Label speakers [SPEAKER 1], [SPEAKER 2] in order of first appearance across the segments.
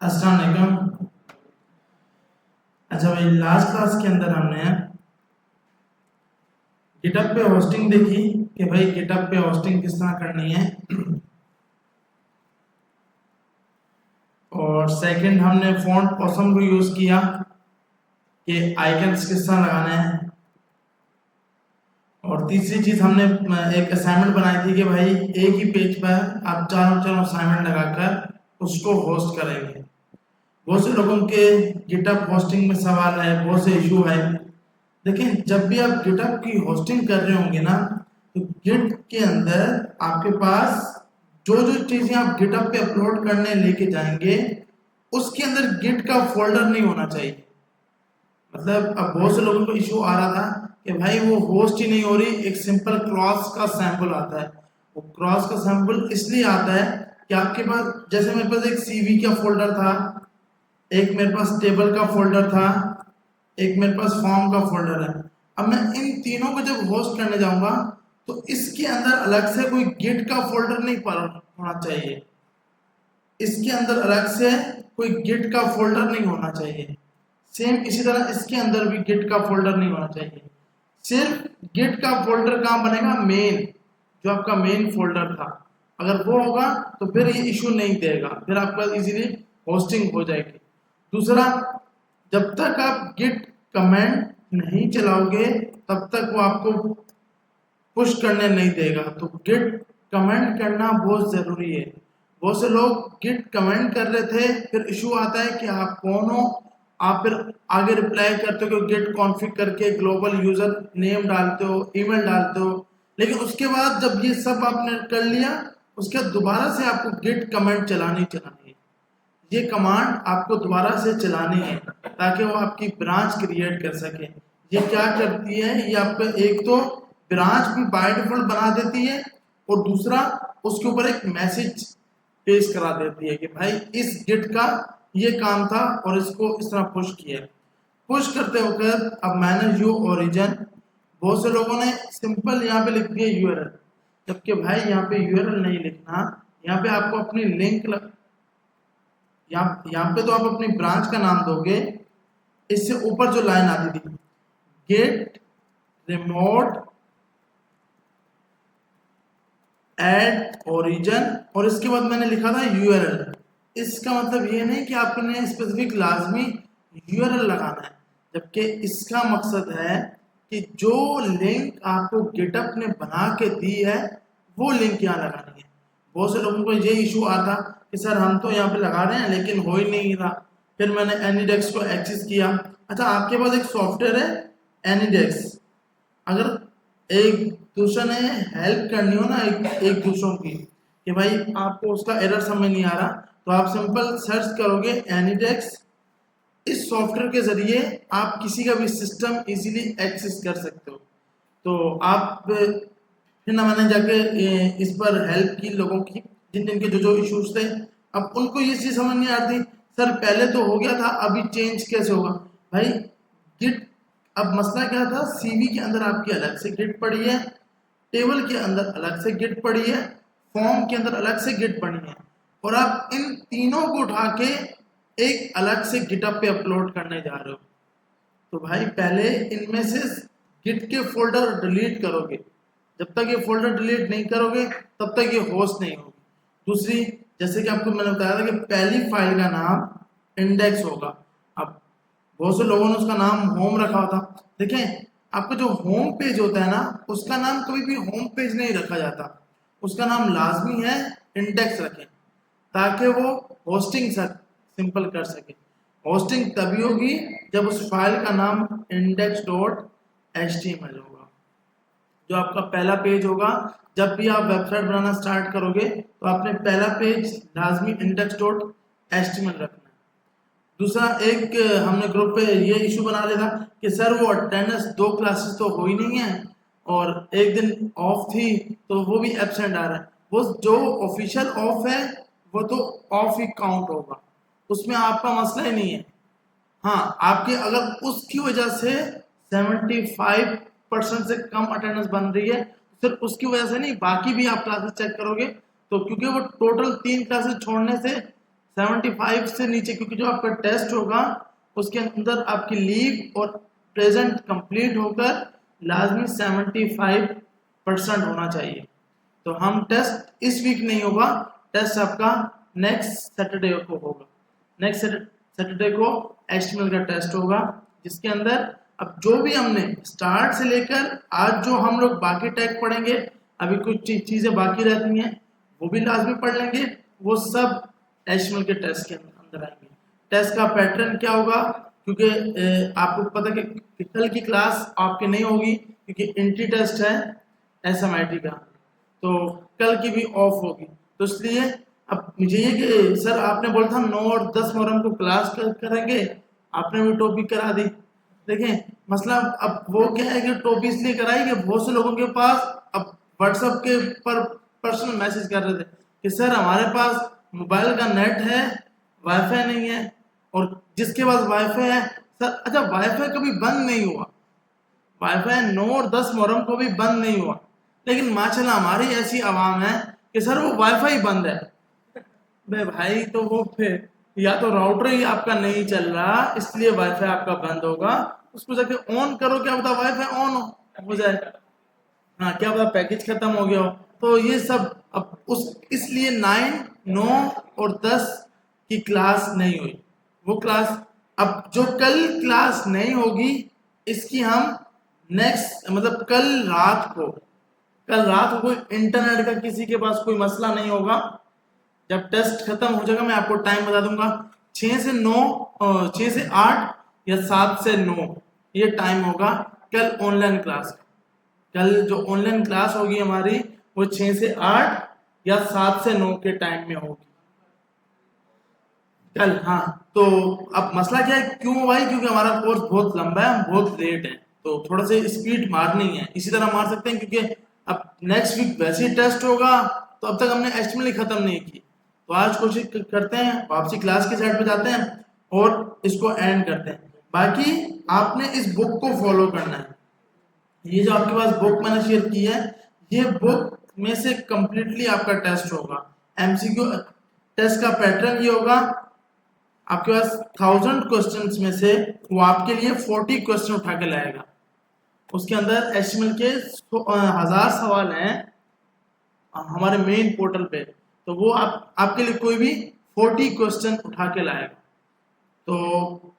[SPEAKER 1] अस्सलाम वालेकुम। अच्छा भाई, लास्ट क्लास के अंदर हमने गिटअप पे होस्टिंग देखी कि भाई गिटअप पे होस्टिंग किस तरह करनी है, और सेकंड हमने फॉन्ट ऑसम को यूज किया कि आइकन्स किस तरह लगाने हैं, और तीसरी चीज हमने एक असाइनमेंट बनाई थी कि भाई एक ही पेज पर आप चारों चारों असाइनमेंट लगाकर उसको होस्ट करेंगे। बहुत से लोगों के गिटअप होस्टिंग में सवाल है, बहुत से इशू है। देखिए, जब भी आप गिटअप की होस्टिंग कर रहे होंगे ना, तो गिट के अंदर आपके पास जो जो चीजें आप गिटअप पे अपलोड करने लेके जाएंगे उसके अंदर गिट का फोल्डर नहीं होना चाहिए। मतलब अब बहुत से लोगों को इशू आ रहा था कि भाई वो होस्ट ही नहीं हो रही, एक सिंपल क्रॉस का सैंपल आता है। वो क्रॉस का सैंपल इसलिए आता है कि आपके पास, जैसे मेरे पास एक सीवी का फोल्डर था, एक मेरे पास टेबल का फोल्डर था, एक मेरे पास फॉर्म का फोल्डर है। अब मैं इन तीनों को जब होस्ट करने जाऊंगा तो इसके अंदर अलग से कोई गिट का फोल्डर नहीं होना चाहिए, इसके अंदर अलग से कोई गिट का फोल्डर नहीं होना चाहिए। सेम इसी तरह इसके अंदर भी गिट का फोल्डर नहीं होना चाहिए। सिर्फ गिट का फोल्डर कहाँ बनेगा? मेन, जो आपका मेन फोल्डर था, अगर वो होगा तो फिर ये इशू नहीं देगा, फिर आपका इजीली होस्टिंग हो जाएगी। दूसरा, जब तक आप गिट कमेंट नहीं चलाओगे तब तक वो आपको पुश करने नहीं देगा। तो गिट कमेंट करना बहुत जरूरी है। बहुत से लोग गिट कमेंट कर रहे थे, फिर इशू आता है कि आप कौन हो, आप फिर आगे रिप्लाई करते हो गिट कॉन्फ़िग करके ग्लोबल यूजर नेम डालते हो, ईमेल डालते हो, लेकिन उसके बाद जब ये सब आपने कर लिया उसके बाद दोबारा से आपको गिट कमेंट चलानी है। ये कमांड आपको दोबारा से चलानी है ताकि वो आपकी ब्रांच क्रिएट कर सके। ये क्या करती है, ये आपका एक तो ब्रांच भी बाय डिफॉल्ट बना देती है, और दूसरा उसके ऊपर एक मैसेज पेश करा देती है कि भाई इस गिट का ये काम था और इसको इस तरह पुश किया। पुश करते होकर अब मैनेज योर ओरिजिन, बहुत से लोगों ने सिंपल यहाँ पे लिख दिया यूआरएल, जबकि भाई यहाँ पे यूआरएल नहीं लिखना। यहाँ पे आपको अपनी लिंक यहाँ पे तो आप अपनी ब्रांच का नाम दोगे। इससे ऊपर जो लाइन आती थी, गेट रिमोट एड ओरिजिन, और इसके बाद मैंने लिखा था यूआरएल। इसका मतलब ये नहीं कि आपने स्पेसिफिक लाजमी यूआरएल लगाना है, जबकि इसका मकसद है कि जो लिंक आपको गिटअप ने बना के दी है वो लिंक यहाँ लगानी है। बहुत से लोगों को ये इशू आता कि सर हम तो यहाँ पे लगा रहे हैं लेकिन हो ही नहीं रहा। फिर मैंने एनीडेक्स को एक्सेस किया। अच्छा, आपके पास एक सॉफ्टवेयर है एनीडेक्स, अगर एक दूसरे ने हेल्प करनी हो ना एक दूसरों की कि भाई आपको उसका एरर समझ नहीं आ रहा, तो आप सिंपल सर्च करोगे एनीडेक्स। इस सॉफ्टवेयर के जरिए आप किसी का भी सिस्टम इजीली एक्सेस कर सकते हो। तो आप फिर ना मैंने जाके इस पर हेल्प की लोगों की, जिन जिनके जो जो इश्यूज थे। अब उनको ये चीज समझ नहीं आती, सर पहले तो हो गया था अभी चेंज कैसे होगा? भाई गिट, अब मसला क्या था, सीवी के अंदर आपकी अलग से गिट पड़ी है, टेबल के अंदर अलग से गिट पड़ी है, फॉर्म के अंदर अलग से गिट पड़ी है, और आप इन तीनों को उठा के एक अलग से गिटअप पे अपलोड करने जा रहे हो। तो भाई पहले इनमें से गिट के फोल्डर डिलीट करोगे। जब तक ये फोल्डर डिलीट नहीं करोगे तब तक ये होस्ट नहीं होगी। दूसरी, जैसे कि आपको मैंने बताया था कि पहली फाइल का नाम इंडेक्स होगा। अब बहुत से लोगों ने उसका नाम होम रखा होता। देखें, आपका जो होम पेज होता है ना, उसका नाम कभी भी होम पेज नहीं रखा जाता, उसका नाम लाजमी है इंडेक्स रखें, ताकि वो होस्टिंग सिंपल कर सके। होस्टिंग तभी होगी जब उस फाइल का नाम index.html होगा, जो आपका पहला पेज होगा। जब भी आप वेबसाइट बनाना स्टार्ट करोगे तो आपने पहला पेज लाजमी index.html रखना है। दूसरा, एक हमने ग्रुप पे ये इशू बना लिया था कि सर वो अटेंडेंस 2 क्लासेस तो हो ही नहीं है और एक दिन ऑफ थी तो वो भी एब्सेंट आ रहा है। वो जो ऑफिशियल ऑफ है वो तो ऑफ ही काउंट होगा, उसमें आपका मसला ही नहीं है। हाँ, आपके अगर उसकी वजह से 75% से कम अटेंडेंस बन रही है, सिर्फ उसकी वजह से नहीं, बाकी भी आप क्लासेस चेक करोगे तो क्योंकि वो टोटल 3 क्लासेस छोड़ने से 75 से नीचे, क्योंकि जो आपका टेस्ट होगा उसके अंदर आपकी लीव और प्रेजेंट कंप्लीट होकर लाजमी 75% होना चाहिए। तो हम टेस्ट इस वीक नहीं होगा, टेस्ट आपका नेक्स्ट सैटरडे को होगा। नेक्स्ट सैटरडे को एचटीएमएल का टेस्ट होगा, जिसके अंदर अब जो भी हमने स्टार्ट से लेकर आज जो हम लोग बाकी टैग पढ़ेंगे, अभी कुछ चीजें बाकी रहती हैं वो भी लाजमी पढ़ लेंगे, वो सब एचटीएमएल के टेस्ट के अंदर आएंगे। टेस्ट का पैटर्न क्या होगा, क्योंकि आपको पता है कि कल की क्लास आपकी नहीं होगी क्योंकि एंट्री टेस्ट है एसएमआईटी का, तो कल की भी ऑफ होगी। तो इसलिए अब मुझे ये कि सर आपने बोला था 9 और 10 मुहर्रम को क्लास करेंगे, आपने भी टॉपिक करा दी। देखें मसला अब वो क्या है कि टॉपिक इसलिए कराई कि बहुत से लोगों के पास अब व्हाट्सएप के पर पर्सनल मैसेज कर रहे थे कि सर हमारे पास मोबाइल का नेट है, वाईफाई नहीं है, और जिसके पास वाईफाई है सर, अच्छा वाईफाई कभी बंद नहीं हुआ, वाईफाई 9 और 10 मुहर्रम को भी बंद नहीं हुआ, लेकिन माशाल्लाह हमारी ऐसी आवाम है कि सर वो वाईफाई बंद है। बे भाई तो वो फिर या तो राउटर ही आपका नहीं चल रहा इसलिए वाईफाई आपका बंद होगा, उसको जाके ऑन करो, क्या पता वाईफाई ऑन हो जाए, हाँ क्या पता पैकेज खत्म हो गया हो। तो ये सब अब उस इसलिए 9, 9 और 10 की क्लास नहीं हुई। वो क्लास अब जो कल क्लास नहीं होगी इसकी हम नेक्स्ट मतलब कल रात को कोई इंटरनेट का किसी के पास कोई मसला नहीं होगा, जब टेस्ट खत्म हो जाएगा मैं आपको टाइम बता दूंगा, 6 से 9 6 से 8 या 7 से 9 ये टाइम होगा कल ऑनलाइन क्लास का। कल जो ऑनलाइन क्लास होगी हमारी वो 6 से 8 या 7 से 9 के टाइम में होगी कल। हाँ तो अब मसला क्या है, क्यों भाई, क्योंकि हमारा कोर्स बहुत लंबा है, हम बहुत लेट है, तो थोड़ा सा स्पीड मारनी है, इसी तरह मार सकते हैं क्योंकि अब नेक्स्ट वीक वैसे ही टेस्ट होगा, तो अब तक हमने एचटीएमएल खत्म नहीं की, तो आज कोशिश करते हैं वापसी क्लास के साइड पे जाते हैं और इसको एंड करते हैं। बाकी आपने इस बुक को फॉलो करना है, ये जो आपके पास बुक मैंने शेयर की है, ये बुक में से कंप्लीटली आपका टेस्ट होगा। एमसीक्यू टेस्ट का पैटर्न ये होगा, आपके पास 1000 क्वेश्चंस में से वो आपके लिए 40 क्वेश्चन उठा के लाएगा। उसके अंदर एचटीएमएल के 1000 सवाल हैं हमारे मेन पोर्टल पे, तो वो आपके लिए कोई भी 40 क्वेश्चन उठा के लाएगा। तो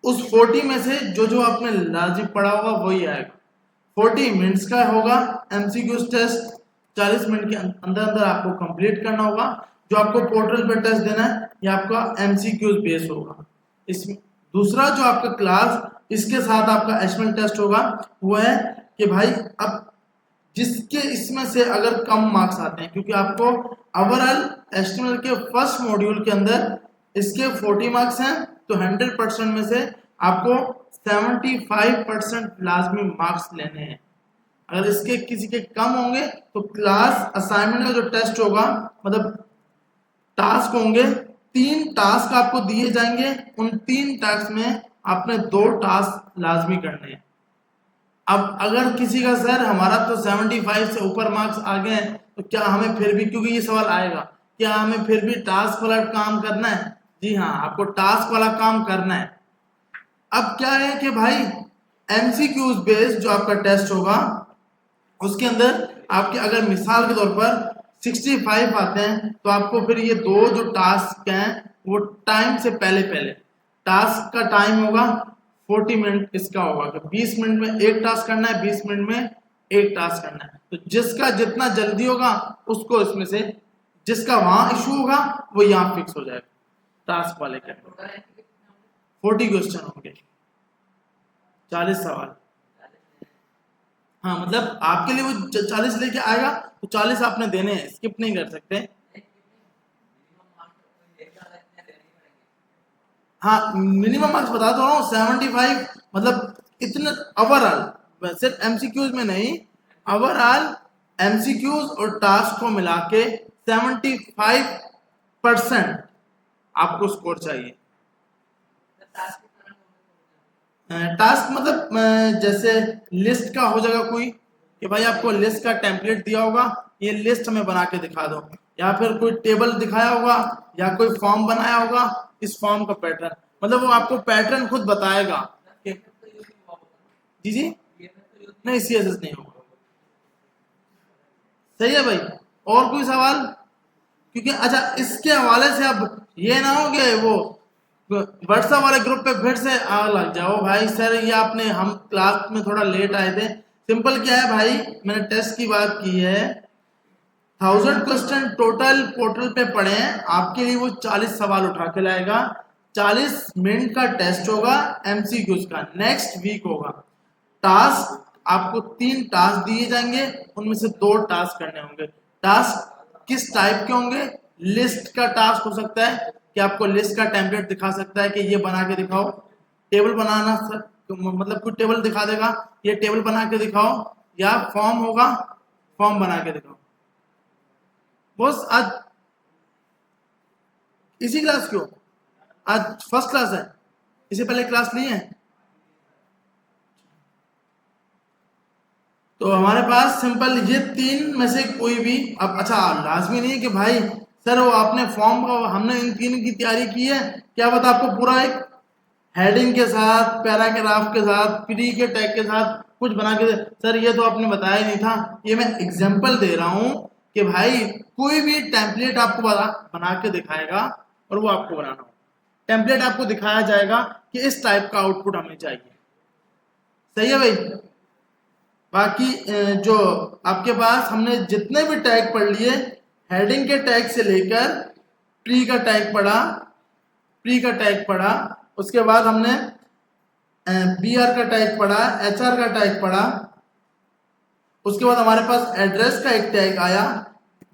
[SPEAKER 1] उस 40 में से जो जो आपने लाजिम पढ़ा होगा वही आएगा। 40 मिनट्स का होगा एमसीक्यू टेस्ट, 40 मिनट के अंदर अंदर आपको कंप्लीट करना होगा। जो आपको पोर्टल पे टेस्ट देना है ये आपका एमसीक्यूज बेस होगा। इसमें दूसरा जो आपका क्लास इसके साथ आपका एचटीएमएल टेस्ट होगा वो है कि भाई अब जिसके इसमें से अगर कम मार्क्स आते हैं, क्योंकि आपको ओवरऑल एचटीएमएल के फर्स्ट मॉड्यूल के अंदर इसके 40 मार्क्स हैं, तो 100% में से आपको 75% लाजमी मार्क्स लेने हैं। अगर इसके किसी के कम होंगे तो क्लास असाइनमेंट का जो टेस्ट होगा, मतलब टास्क होंगे, 3 टास्क आपको दिए जाएंगे, उन 3 टास्क में आपने 2 टास्क लाजमी करने हैं। अब अगर किसी का सर हमारा तो 75 से ऊपर मार्क्स आ गए हैं, तो क्या हमें फिर भी, क्योंकि ये सवाल आएगा, क्या हमें फिर भी टास्क वाला काम करना है? जी हाँ, आपको टास्क वाला काम करना है। अब क्या है कि भाई एमसीक्यूज बेस्ड जो आपका टेस्ट होगा उसके अंदर आपके अगर मिसाल के तौर पर 65 आते हैं, तो आपको फिर ये 2 जो टास्क हैं वो टाइम से पहले टास्क का टाइम होगा 40 मिनट इसका होगा कि 20 मिनट में एक टास्क करना है, 20 मिनट में एक टास्क करना है। तो जिसका जितना जल्दी होगा उसको इसमें से, जिसका वहां इशू होगा वो यहाँ फिक्स हो जाएगा। टास्क वाले के 40 क्वेश्चन होंगे, 40 सवाल। हाँ मतलब आपके लिए वो 40 लेके आएगा तो 40 आपने देने हैं, स्किप नहीं कर सकते। हाँ मिनिमम मार्क्स बता दो, 75 मतलब इतने ओवरऑल, सिर्फ एमसीक्यूज में नहीं, ओवरऑल एमसीक्यूज और टास्क को मिला के 75% आपको स्कोर चाहिए। टास्क मतलब जैसे लिस्ट का हो जाएगा कोई कि भाई आपको लिस्ट का टेम्पलेट दिया होगा, ये लिस्ट हमें बना के दिखा दो, या फिर कोई टेबल दिखाया होगा या कोई फॉर्म बनाया होगा, इस फॉर्म का पैटर्न, मतलब वो आपको पैटर्न खुद बताएगा कि जी जी नहीं CSS नहीं होगा। सही है भाई, और कोई सवाल? क्योंकि अच्छा इसके हवाले से अब ये ना हो कि वो व्हाट्सएप वाले ग्रुप पे फिर से आग लग जाओ भाई सर ये आपने, हम क्लास में थोड़ा लेट आए थे। सिंपल क्या है भाई, मैंने टेस्ट की बात की है, 1000 क्वेश्चन टोटल पोर्टल पे पढ़े हैं, आपके लिए वो 40 सवाल उठा के लाएगा, 40 मिनट का टेस्ट होगा MCQs का, नेक्स्ट वीक होगा। टास्क आपको 3 टास्क दिए जाएंगे, उनमें से 2 टास्क करने होंगे। टास्क किस टाइप के होंगे? लिस्ट का टास्क हो सकता है कि आपको लिस्ट का टेम्पलेट दिखा सकता है कि ये बना के दिखाओ, टेबल बनाना सर, मतलब कोई टेबल दिखा देगा, ये टेबल बना के दिखाओ, या फॉर्म होगा, फॉर्म बना के दिखाओ। बस आज इसी क्लास क्यों, आज फर्स्ट क्लास है, इससे पहले क्लास ली है? तो हमारे पास सिंपल ये 3 में से कोई भी, अब अच्छा लाजमी नहीं है कि भाई सर वो आपने फॉर्म का, हमने इन 3 की तैयारी की है, क्या बता आपको पूरा एक हेडिंग के साथ, पैराग्राफ के साथ, प्री के टैग के साथ कुछ बना के सर ये तो आपने बताया नहीं था, ये मैं एग्जांपल दे रहा हूं कि भाई कोई भी टेम्पलेट आपको बना के दिखाएगा और वो आपको बनाना हो, टेम्पलेट आपको दिखाया जाएगा कि इस टाइप का आउटपुट हमें चाहिए। सही है भाई? बाकी जो आपके पास हमने जितने भी टैग पढ़ लिए, हेडिंग के टैग से लेकर प्री का टैग पढ़ा, प्री का टैग पढ़ा, उसके बाद हमने BR का टैग पढ़ा, HR का टैग पढ़ा, उसके बाद हमारे पास एड्रेस का एक टैग आया,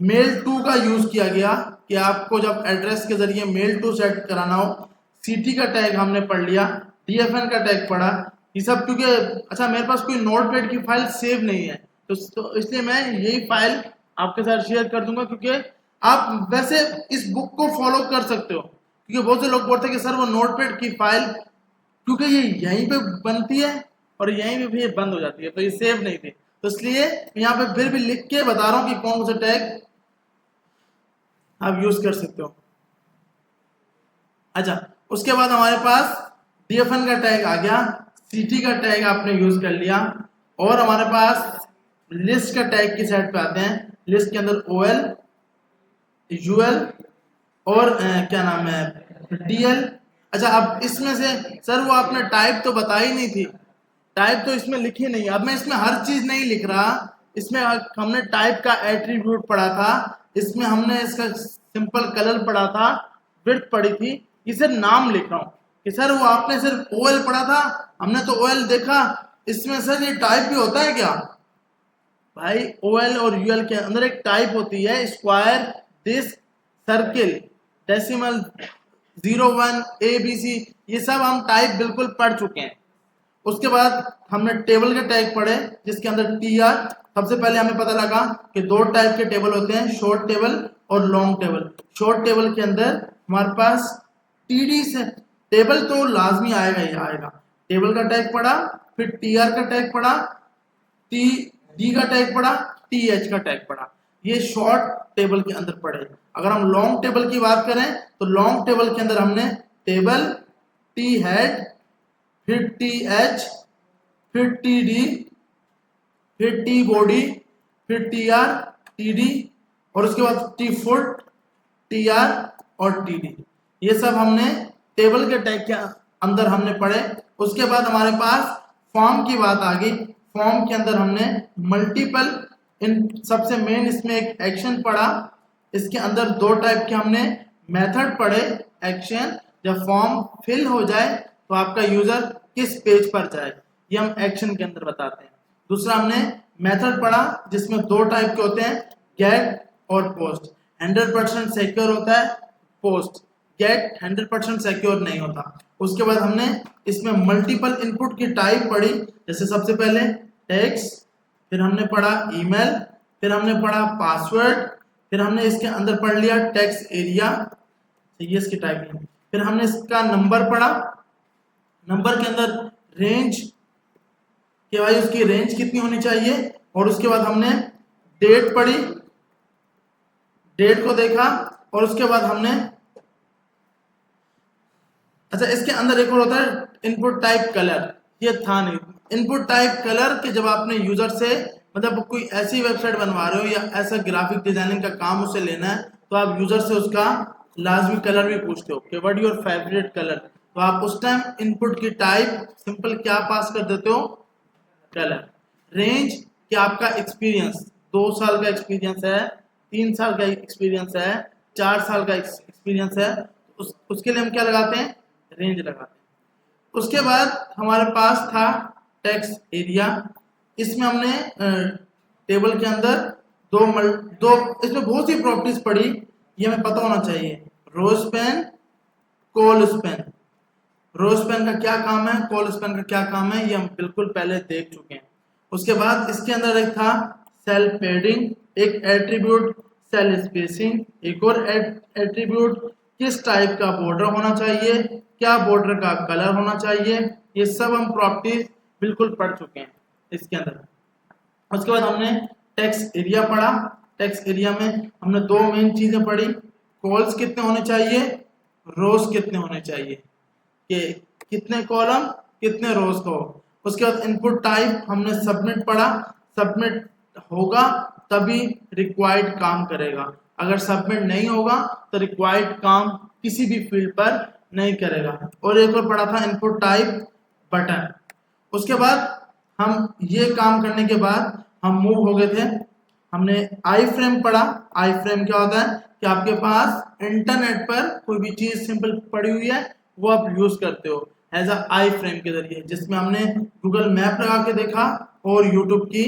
[SPEAKER 1] मेल टू का यूज किया गया कि आपको जब एड्रेस के जरिए मेल टू सेट कराना हो, CT का टैग हमने पढ़ लिया, DFN का टैग पढ़ा, ये सब क्योंकि अच्छा मेरे पास कोई नोटपैड की फाइल सेव नहीं है तो इसलिए मैं यही फाइल आपके साथ शेयर कर दूंगा, क्योंकि आप वैसे इस बुक को फॉलो कर सकते हो, क्योंकि बहुत से लोग बोलते हैं कि सर वो नोटपैड की फाइल, क्योंकि ये यहीं पे बनती है और यहीं पे भी ये बंद हो जाती है, तो ये सेव नहीं थी, तो इसलिए यहाँ पे फिर भी लिख के बता रहा हूँ कि कौन सा टैग आप यूज कर सकते हो। अच्छा उसके बाद हमारे पास DFN का टैग आ गया, CT का टैग आपने यूज कर लिया, और हमारे पास लिस्ट का टैग की साइड पे आते हैं। लिस्ट के अंदर OL, UL और क्या नाम है DL। अच्छा अब इसमें से सर वो आपने टाइप तो बताई नहीं थी, टाइप तो इसमें लिखी नहीं, अब मैं इसमें हर चीज नहीं लिख रहा, इसमें हमने टाइप का एट्रीब्यूट पढ़ा था, इसमें हमने इसका सिंपल कलर पढ़ा था, विड्थ पढ़ी थी, इसे नाम लिख रहा हूं कि सर वो आपने सिर्फ OL पढ़ा था, हमने तो OL देखा, इसमें सर ये टाइप भी होता है क्या? भाई OL और UL के अंदर एक टाइप होती है, square, disc, circle, decimal, 01, ABC, ये सब हम टाइप बिल्कुल पढ़ चुके हैं। उसके बाद हमने टेबल के टैग पढ़े, जिसके अंदर TR, सबसे पहले हमें पता लगा कि 2 टाइप के टेबल होते हैं, शॉर्ट टेबल और लॉन्ग टेबल। शॉर्ट टेबल के अंदर हमारे पास TD से टेबल तो लाजमी आएगा ही आएगा, टेबल का टैग पढ़ा, फिर TR का टैग पढ़ा, TD का टैग पढ़ा, TH का टैग पढ़ा, ये शॉर्ट टेबल के अंदर पढ़े। अगर हम लॉन्ग टेबल की बात करें तो लॉन्ग टेबल के अंदर हमने टेबल, T हेड, फिर TH, फिर TD, फिर T बॉडी, फिर TR, TD, और उसके बाद T फुट, TR और TD, ये सब हमने टेबल के टैग के अंदर हमने पढ़े। उसके बाद हमारे पास फॉर्म की बात आ गई, फॉर्म के अंदर हमने मल्टीपल, इन सबसे मेन इसमें एक एक्शन पढ़ा, इसके अंदर 2 टाइप के हमने मेथड पढ़े, एक्शन, जब फॉर्म फिल हो जाए तो आपका यूजर किस पेज पर जाए, ये हम एक्शन के अंदर बताते हैं। दूसरा हमने मेथड पढ़ा जिसमें 2 टाइप के होते हैं, गेट और पोस्ट। 100% सिक्योर होता है पोस्ट, गेट 100% सिक्योर नहीं होता। उसके बाद हमने इसमें मल्टीपल इनपुट की टाइप पढ़ी, जैसे सबसे पहले टेक्स्ट, फिर हमने पढ़ा ईमेल, फिर हमने पढ़ा पासवर्ड, फिर हमने इसके अंदर पढ़ लिया टेक्स्ट एरिया, ये इसकी टाइपिंग, फिर हमने इसका नंबर पढ़ा, नंबर के अंदर रेंज कि भाई उसकी रेंज कितनी होनी चाहिए, और उसके बाद हमने डेट पढ़ी, डेट को देखा और उसके बाद हमने, अच्छा इसके अंदर एक और होता है इनपुट टाइप कलर, ये था नहीं इनपुट टाइप कलर कि जब आपने यूजर से मतलब कोई ऐसी वेबसाइट बनवा रहे हो या ऐसा ग्राफिक डिजाइनिंग का काम उसे लेना है तो आप यूजर से उसका लाजमी कलर भी पूछते हो कि व्हाट योर फेवरेट कलर, तो आप उस टाइम इनपुट की टाइप सिंपल क्या पास कर देते हो, कलर। रेंज कि आपका एक्सपीरियंस 2 साल का एक्सपीरियंस है, 3 साल का एक्सपीरियंस है, 4 साल का एक्सपीरियंस है, उसके लिए हम क्या लगाते हैं, रेंज लगाते हैं। उसके बाद हमारे पास था टेक्स्ट एरिया, इसमें हमने टेबल के अंदर दो इसमें बहुत सी प्रॉपर्टीज पड़ी, ये हमें पता होना चाहिए। Row span, col span, row span का क्या काम है, कॉल स्पैन का क्या काम है, ये हम बिल्कुल पहले देख चुके हैं। उसके बाद इसके अंदर एक था सेल पैडिंग, एक एट्रीब्यूट सेल स्पेसिंग, एक और एट्रीब्यूट किस टाइप का बॉर्डर होना चाहिए, क्या बॉर्डर का कलर होना चाहिए, ये सब हम प्रॉपर्टीज बिल्कुल पढ़ चुके हैं इसके अंदर। उसके बाद हमने टेक्स्ट एरिया पढ़ा, टेक्स्ट एरिया में हमने दो मेन चीजें पढ़ी, कॉल्स कितने होने चाहिए, रोज कितने होने चाहिए, कि कितने कॉलम कितने रोज का हो। उसके बाद इनपुट टाइप हमने सबमिट पढ़ा, सबमिट होगा तभी रिक्वायर्ड काम करेगा, अगर सबमिट नहीं होगा तो रिक्वायर्ड काम किसी भी फील्ड पर नहीं करेगा। और एक और पढ़ा था इनपुट टाइप बटन। उसके बाद हम ये काम करने के बाद हम मूव हो गए थे, हमने आई फ्रेम पढ़ा। आई फ्रेम क्या होता है कि आपके पास इंटरनेट पर कोई भी चीज सिंपल पड़ी हुई है वो आप यूज करते हो एज अ आई फ्रेम के जरिए, जिसमें हमने गूगल मैप लगा के देखा और यूट्यूब की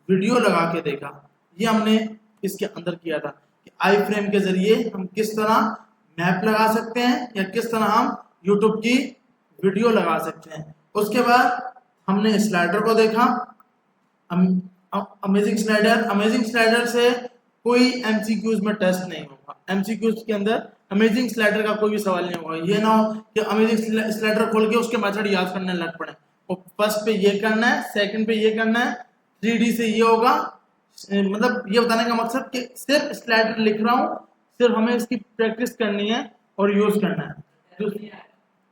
[SPEAKER 1] वीडियो लगा के देखा। ये हमने इसके अंदर किया था कि आई फ्रेम के जरिए हम किस तरह मैप लगा सकते हैं या किस तरह हम यूट्यूब की वीडियो लगा सकते हैं। उसके बाद हमने स्लाइडर को देखा, अमेजिंग स्लाइडर, अमेजिंग स्लाइडर से कोई एमसीक्यूज में टेस्ट नहीं होगा, एमसीक्यूज के अंदर अमेजिंग स्लाइडर का कोई भी सवाल नहीं होगा। ये ना हो कि अमेजिंग स्लाइडर खोल के उसके मेथड याद करने लग पड़े, और फर्स्ट पे ये करना है, सेकंड पे ये करना है, 3D से ये होगा। मतलब ये बताने का मकसद कि सिर्फ स्लाइडर लिख रहा हूँ, सिर्फ हमें इसकी प्रैक्टिस करनी है और यूज करना है,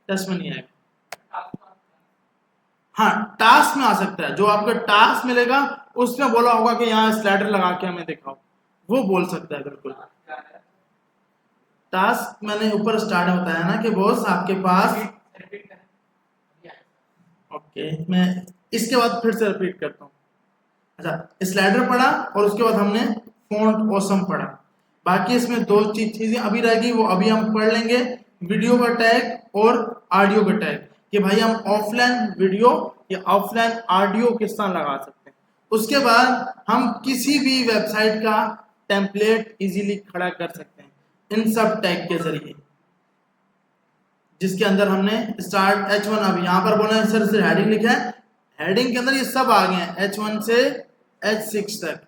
[SPEAKER 1] टेस्ट में नहीं आएगा। हाँ टास्क में आ सकता है, जो आपका टास्क मिलेगा उसमें बोला होगा कि यहाँ स्लाइडर लगा के हमें दिखाओ, वो बोल सकता है बिल्कुल। टास्क मैंने ऊपर स्टार्ट में बताया ना कि बॉस आपके पास, ओके मैं इसके बाद फिर से रिपीट करता हूँ। अच्छा स्लाइडर पढ़ा और उसके बाद हमने फॉन्ट ऑसम पढ़ा। बाकी इसमें दो चीजें अभी रहेगी, वो अभी हम पढ़ लेंगे, वीडियो का टैग और ऑडियो का टैग, कि भाई हम ऑफलाइन वीडियो या ऑफलाइन ऑडियो किस तरह लगा सकते हैं। उसके बाद हम किसी भी वेबसाइट का टेम्पलेट इजीली खड़ा कर सकते हैं इन सब टैग के जरिए, जिसके अंदर हमने स्टार्ट H1, अब यहाँ पर बोला है सर से हेडिंग लिखा है, हेडिंग के अंदर ये सब आ गए हैं H1 से H6 तक,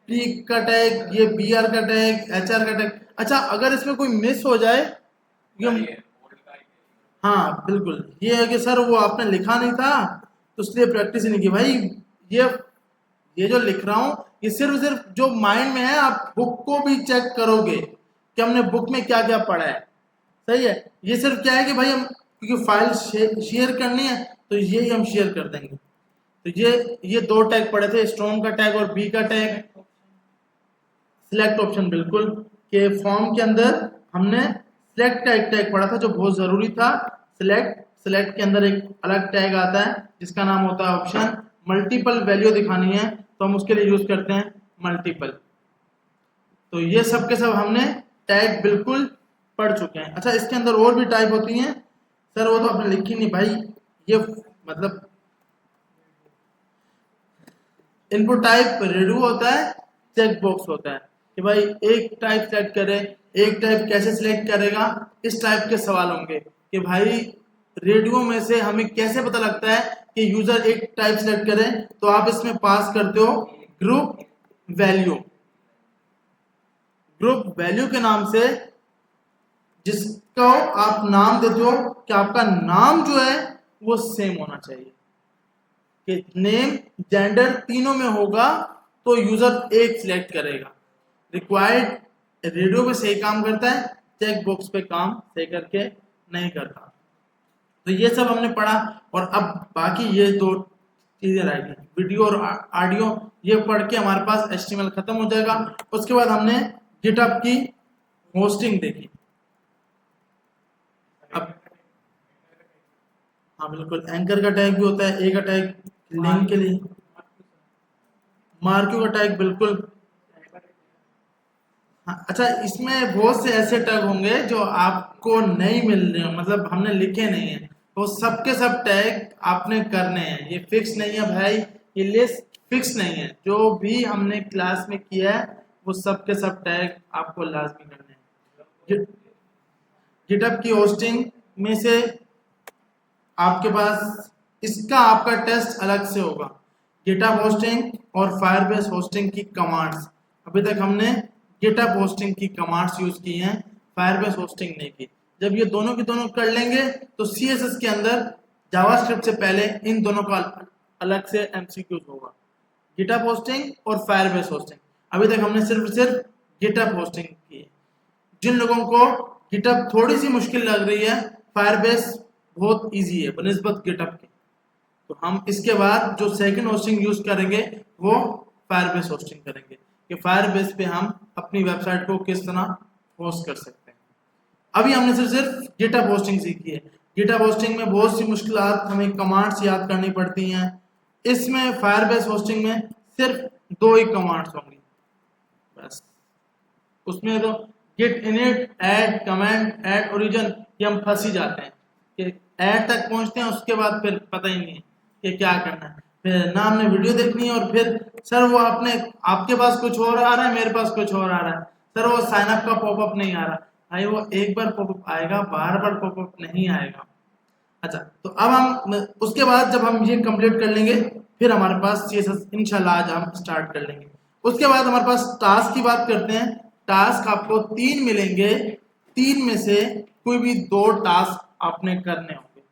[SPEAKER 1] P का टैग, ये BR का टैग, HR का टैग। अच्छा अगर इसमें कोई मिस हो जाए, ये हाँ बिल्कुल, ये है कि सर वो आपने लिखा नहीं था तो इसलिए प्रैक्टिस ही नहीं की। भाई ये जो लिख रहा हूँ ये सिर्फ जो माइंड में है, आप बुक को भी चेक करोगे कि हमने बुक में क्या क्या पढ़ा है, सही है। ये सिर्फ क्या है कि भाई हम क्योंकि फाइल शेयर करनी है तो ये हम शेयर कर देंगे। तो ये दो टैग पढ़े थे, स्ट्रॉन्ग का टैग और बी का टैग। सिलेक्ट ऑप्शन बिल्कुल, के फॉर्म के अंदर हमने सिलेक्ट का एक टैग पढ़ा था जो बहुत जरूरी था। सिलेक्ट के अंदर एक अलग टैग आता है जिसका नाम होता है ऑप्शन। मल्टीपल वैल्यू दिखानी है तो हम उसके लिए यूज करते हैं मल्टीपल। तो ये सब के सब हमने टैग बिल्कुल पढ़ चुके हैं। अच्छा इसके अंदर और भी टाइप होती हैं सर, वो तो आपने लिखी नहीं भाई, ये मतलब इनपुट टाइप रेडियो होता है, चेक बॉक्स होता है कि भाई एक टाइप सेलेक्ट करे, एक टाइप कैसे सिलेक्ट करेगा, इस टाइप के सवाल होंगे कि भाई रेडियो में से हमें कैसे पता लगता है कि यूजर एक टाइप सेलेक्ट करे, तो आप इसमें पास करते हो ग्रुप वैल्यू। ग्रुप वैल्यू के नाम से जिसको आप नाम देते हो कि आपका नाम जो है वो सेम होना चाहिए, कि नेम जेंडर तीनों में होगा तो यूजर एक सिलेक्ट करेगा। रिक्वायर्ड रेडियो पे सही काम करता है, चेक बॉक्स पे काम सही करके नहीं करता। तो ये सब हमने पढ़ा, और अब बाकी ये दो चीजें रह गई, वीडियो और ऑडियो। ये पढ़ के हमारे पास HTML खत्म हो जाएगा। उसके बाद हमने गिटहब की होस्टिंग देखी। अब हाँ बिल्कुल, एंकर का टैग भी होता है, ए का टैग लिंक के लिए, मार्क्यू का टैग बिल्कुल। हाँ, अच्छा, इसमें बहुत से ऐसे टैग होंगे जो आपको नहीं मिल रहे, मतलब हमने लिखे नहीं है, तो सबके सब टैग आपने करने हैं। ये फिक्स नहीं है भाई, ये लिस्ट फिक्स नहीं है। जो भी हमने क्लास में किया है वो सबके सब टैग आपको लाजमी करने हैं। गिटहब की होस्टिंग में से आपके पास इसका आपका टेस्ट अलग से होगा। गिटहब होस्टिंग और फायरबेस होस्टिंग की कमांड्स, अभी तक हमने गिटहब होस्टिंग की कमांड्स यूज की हैं, फायरबेस होस्टिंग नहीं की। जब ये दोनों की दोनों कर लेंगे तो CSS के अंदर जावास्क्रिप्ट से पहले इन दोनों का अलग से MCQs होगा, गिटहब होस्टिंग और फायरबेस होस्टिंग। अभी तक हमने सिर्फ गिटहब होस्टिंग की है। जिन लोगों को गिटहब थोड़ी सी मुश्किल लग रही है, फायरबेस बहुत इजी है बनिस्बत गिटहब के, तो हम इसके बाद जो सेकंड होस्टिंग यूज करेंगे वो फायरबेस होस्टिंग करेंगे, कि फायरबेस पे हम अपनी वेबसाइट को किस तरह होस्ट कर सकते हैं। अभी हमने सिर्फ गिटहब होस्टिंग सीखी है। गिटहब होस्टिंग में बहुत सी मुश्किलात, हमें कमांड्स याद करनी पड़ती हैं। इसमें फायरबेस होस्टिंग में सिर्फ दो ही कमांड्स होंगी बस। उसमें तो git init, add comment, add origin, ये हम फंस ही जाते हैं कि ऐड तक पहुंचते हैं, उसके बाद फिर पता ही नहीं है कि क्या करना है। फिर ना हमने वीडियो देखनी है, और फिर सर वो आपके पास कुछ और आ रहा है, मेरे पास कुछ और आ रहा है, सर वो साइन अप का पॉपअप नहीं आ रहा। भाई वो एक बार पॉपअप आएगा, बार बार पॉपअप नहीं आएगा। अच्छा, तो अब हम उसके बाद जब हम ये कंप्लीट कर लेंगे, फिर हमारे पास CSS इंशाल्लाह आज हम स्टार्ट कर लेंगे। उसके बाद हमारे पास टास्क की बात करते हैं। टास्क आपको 3 मिलेंगे, 3 में से कोई भी 2 टास्क आपने करने होंगे,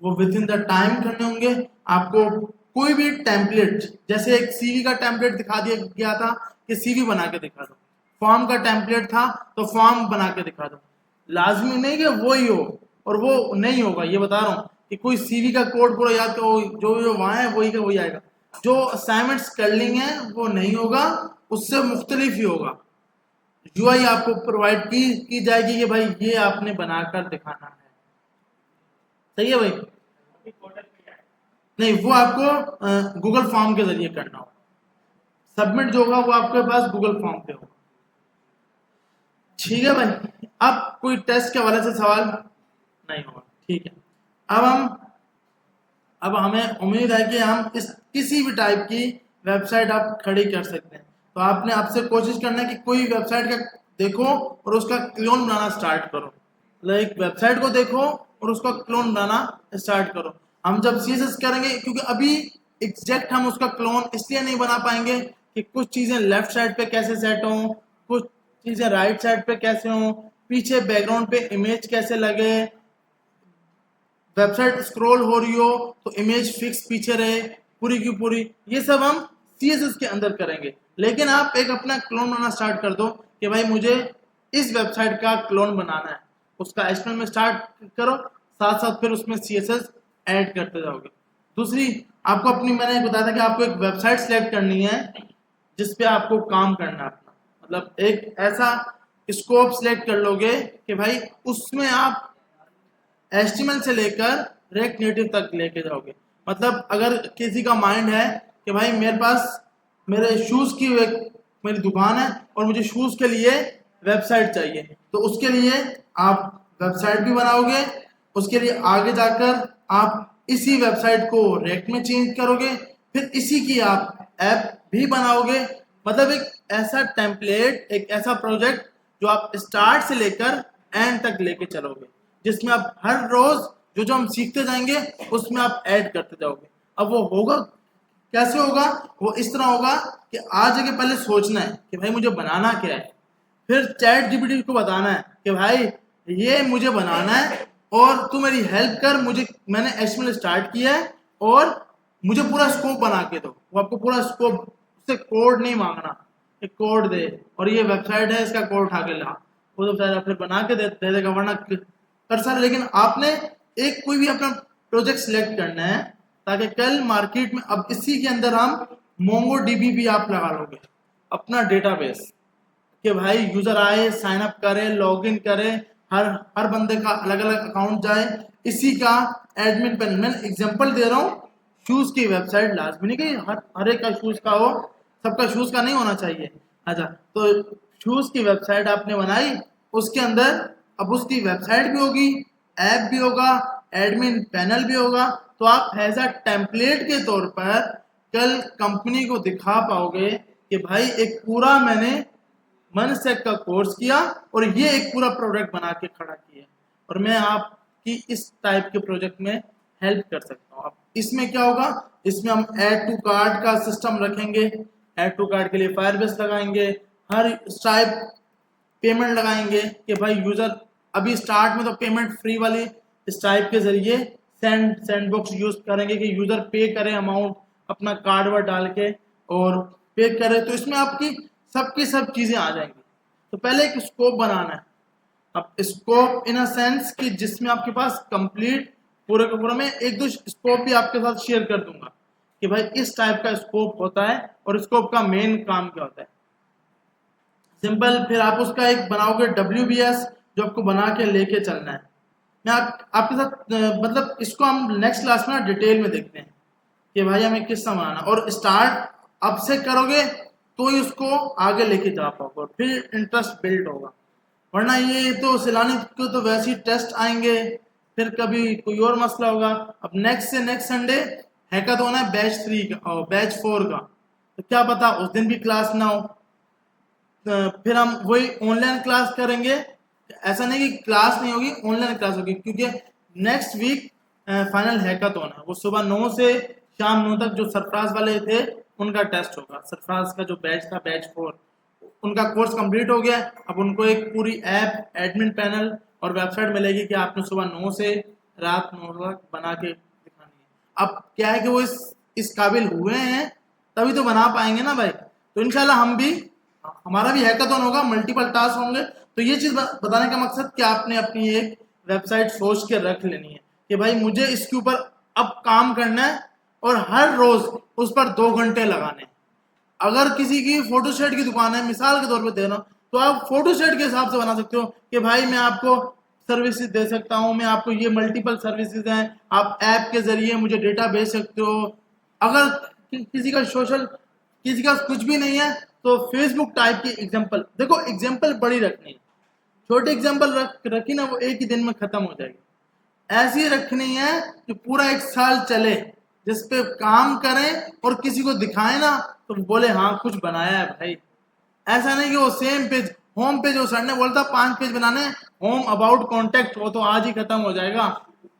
[SPEAKER 1] वो विद इन द टाइम करने होंगे। आपको कोई भी टेम्पलेट, जैसे एक CV का टेम्पलेट दिखा दिया गया था कि CV बना के दिखा दो, फॉर्म का टेम्पलेट था तो फॉर्म बना के दिखा दो। लाजमी नहीं कि वो ही हो, और वो नहीं होगा, ये बता रहा हूँ कि कोई CV का कोड पूरा याद करो, जो वहां है वही का वही आएगा। जो असाइनमेंट्स कर ली हैं वो नहीं होगा, उससे मुख्तलिफ ही होगा। UI आपको प्रोवाइड की जाएगी कि भाई ये आपने बनाकर दिखाना है। सही है भाई? नहीं, वो आपको गूगल फॉर्म के जरिए करना होगा। सबमिट जो होगा वो आपके पास गूगल फॉर्म पे होगा। ठीक है भाई, अब कोई टेस्ट के हवाले से सवाल नहीं होगा। ठीक है, अब हमें उम्मीद है कि हम इस किसी भी टाइप की वेबसाइट आप खड़ी कर सकते हैं। तो आपने आपसे कोशिश करना है कि कोई वेबसाइट का देखो और उसका क्लोन बनाना स्टार्ट करो। लाइक वेबसाइट को देखो और उसका क्लोन बनाना स्टार्ट करो। हम जब CSS करेंगे, क्योंकि अभी एग्जैक्ट हम उसका क्लोन इसलिए नहीं बना पाएंगे कि कुछ चीजें लेफ्ट साइड पे कैसे सेट हों, कुछ चीजें राइट साइड पे कैसे हों, पीछे बैकग्राउंड पे इमेज कैसे लगे, वेबसाइट स्क्रॉल हो रही हो तो इमेज फिक्स पीछे रहे पूरी की पूरी, ये सब हम CSS के अंदर करेंगे। लेकिन आप एक अपना क्लोन बनाना स्टार्ट कर दो कि भाई मुझे इस वेबसाइट का क्लोन बनाना है, उसका HTML में स्टार्ट करो, साथ साथ फिर उसमें CSS ऐड करते जाओगे। दूसरी, आपको अपनी, मैंने बताया था कि आपको एक वेबसाइट सेलेक्ट करनी है जिसपे आपको काम करना है अपना, मतलब एक ऐसा स्कोप सेलेक्ट कर लोगे कि भाई उसमें आप HTML से लेकर रिएक्ट नेटिव तक लेके जाओगे। मतलब अगर किसी का माइंड है कि भाई मेरे पास मेरे शूज़ की एक मेरी दुकान है और मुझे शूज़ के लिए वेबसाइट चाहिए, तो उसके लिए आप वेबसाइट भी बनाओगे, उसके लिए आगे जाकर आप इसी वेबसाइट को रिएक्ट में चेंज करोगे, फिर इसी की आप ऐप भी बनाओगे। मतलब एक ऐसा टेम्पलेट, एक ऐसा प्रोजेक्ट जो आप स्टार्ट से लेकर एंड तक लेके चलोगे, जिसमें आप हर रोज जो हम सीखते जाएंगे उसमें आप ऐड करते जाओगे। अब वो होगा कैसे होगा? वो इस तरह होगा कि आज के पहले सोचना है कि भाई मुझे बनाना क्या है, फिर चैट GPT को बताना है कि भाई ये मुझे बनाना है और तू मेरी हेल्प कर, मैंने HTML स्टार्ट किया है और मुझे पूरा स्कोप बना के दो। वो आपको पूरा स्कोप से कोड नहीं मांगना, एक कोड दे और ये वेबसाइट है इसका कोड उठा के ला, वो तो बेचारा फिर बना के दे देगा, वरना कर सर। लेकिन आपने एक कोई भी अपना प्रोजेक्ट सिलेक्ट करना है ताकि कल मार्केट में, अब इसी के अंदर हम मोंगोडीबी भी आप लगा लोगे अपना डेटाबेस, कि भाई यूजर आए, साइन अप करे, लॉगिन करे, हर बंदे का अलग अलग अकाउंट जाए, इसी का एडमिन पैनल। मैं एग्जांपल दे रहा हूँ, शूज की वेबसाइट लाजमी नहीं कि हर एक का शूज का हो, सबका शूज का नहीं होना चाहिए। अच्छा, तो शूज की वेबसाइट आपने बनाई, उसके अंदर अब उसकी वेबसाइट भी होगी, ऐप भी होगा, एडमिन पैनल भी होगा, तो आप एज अ टेम्पलेट के तौर पर कल कंपनी को दिखा पाओगे कि भाई एक पूरा मैंने मनसेक का कोर्स किया और ये एक पूरा प्रोडक्ट बना के खड़ा किया, और मैं आपकी इस टाइप के प्रोजेक्ट में हेल्प कर सकता हूँ। अब इसमें क्या होगा, इसमें हम ऐड टू कार्ड का सिस्टम रखेंगे, ऐड टू कार्ड के लिए फायरबेस लगाएंगे, हर टाइप पेमेंट लगाएंगे कि भाई यूजर अभी स्टार्ट में तो पेमेंट फ्री वाली स्टाइप के जरिए सैंडबॉक्स यूज करेंगे कि यूजर पे करे अमाउंट अपना कार्ड वर्ड डाल के और पे करे, तो इसमें आपकी सबकी सब चीजें आ जाएंगी। तो पहले एक स्कोप बनाना है। अब स्कोप इन अ सेंस कि जिसमें आपके पास कंप्लीट पूरे का पूरा, मैं एक दो स्कोप भी आपके साथ शेयर कर दूंगा कि भाई इस टाइप का स्कोप होता है और स्कोप का मेन काम क्या होता है। सिंपल, फिर आप उसका एक बनाओगे WBS जो आपको बना के लेके चलना है। मैं आपके साथ मतलब इसको हम नेक्स्ट क्लास में डिटेल में देखते हैं कि भाई हमें किस तरह बनाना, और स्टार्ट अब से करोगे तो ही उसको आगे लेके जा पाओगे और फिर इंटरेस्ट बिल्ड होगा, वरना ये तो सिलानी को तो वैसे ही टेस्ट आएंगे, फिर कभी कोई और मसला होगा। अब नेक्स्ट से नेक्स्ट संडे हैकाथॉन है बैच 3 का और बैच 4 का, तो क्या पता उस दिन भी क्लास ना हो, फिर हम वही ऑनलाइन क्लास करेंगे। ऐसा नहीं कि क्लास नहीं होगी, ऑनलाइन क्लास होगी, क्योंकि नेक्स्ट वीक फाइनल हैकाथॉन है, वो सुबह 9 से शाम 9 तक जो सरफराज वाले थे उनका टेस्ट होगा। सरफराज का जो बैच था बैच 4, उनका कोर्स कंप्लीट हो गया। अब उनको एक पूरी ऐप, एडमिन पैनल और वेबसाइट मिलेगी कि आपने सुबह 9 से रात 9 तक बना के दिखानी है। अब क्या है कि वो इस काबिल हुए हैं तभी तो बना पाएंगे ना भाई। तो इंशाल्लाह हम भी, हमारा भी हैकाथॉन होगा, मल्टीपल टास्क होंगे। तो ये चीज बताने का मकसद कि आपने अपनी एक वेबसाइट सोच के रख लेनी है कि भाई मुझे इसके ऊपर अब काम करना है और हर रोज उस पर 2 घंटे लगाने। अगर किसी की फोटो सेट की दुकान है, मिसाल के तौर पे दे रहा हूं, तो आप फोटो सेट के हिसाब से बना सकते हो कि भाई मैं आपको सर्विसेज दे सकता हूं, मैं आपको ये मल्टीपल सर्विसेज हैं, आप ऐप के जरिए मुझे डेटा भेज सकते हो। अगर किसी का सोशल, किसी का कुछ भी नहीं है तो फेसबुक टाइप की एग्जांपल देखो, एग्जांपल बड़ी रखनी है, छोटी एग्जांपल रखी ना वो एक ही दिन में खत्म हो जाएगी। ऐसी रखनी है कि पूरा 1 साल चले, जिस पे काम करें और किसी को दिखाएं ना तो बोले हाँ कुछ बनाया है भाई। ऐसा नहीं कि वो सेम पेज, होम पेज, वो सर ने बोलता 5 पेज बनाने, होम अबाउट कॉन्टेक्ट वो तो आज ही खत्म हो जाएगा,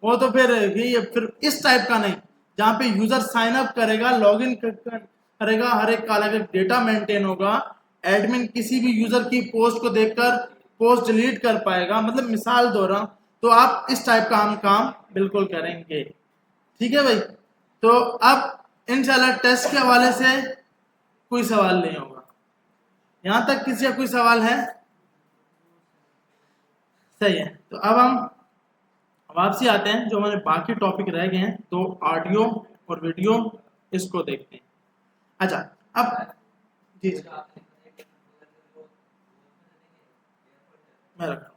[SPEAKER 1] वो तो फिर ये फिर इस टाइप का नहीं, जहाँ पे यूजर साइन अप करेगा, लॉग इन करेगा, हर एक का अलग डेटा मेंटेन होगा, एडमिन किसी भी यूजर की पोस्ट को देखकर पोस्ट डिलीट कर पाएगा, मतलब मिसाल दो रहा हूं। तो आप इस टाइप का हम काम बिल्कुल करेंगे, ठीक है भाई। तो अब इंशाल्लाह टेस्ट के हवाले से कोई सवाल नहीं होगा, यहां तक किसी का कोई सवाल है? सही है। तो अब हम वापसी आते हैं, जो हमारे बाकी टॉपिक रह गए हैं, तो ऑडियो और वीडियो इसको देखते हैं। अच्छा, अब जी जी मैं रख रहा हूँ।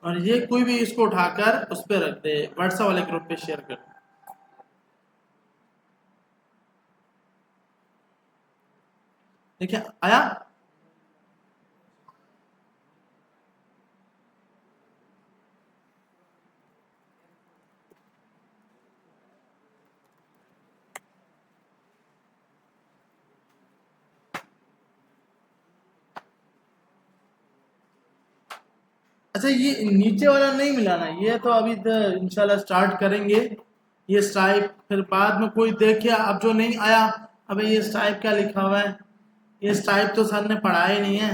[SPEAKER 1] और ये कोई भी इसको उठाकर उस पर रख दे, व्हाट्सएप वाले ग्रुप पे शेयर कर। देखिए आया। अच्छा, ये नीचे वाला नहीं मिलाना, ये तो अभी इंशाल्लाह स्टार्ट करेंगे। ये स्ट्राइप फिर बाद में कोई देखे, अब जो नहीं आया, अबे ये स्ट्राइप क्या लिखा हुआ है, ये स्ट्राइप तो सर ने पढ़ा ही नहीं है,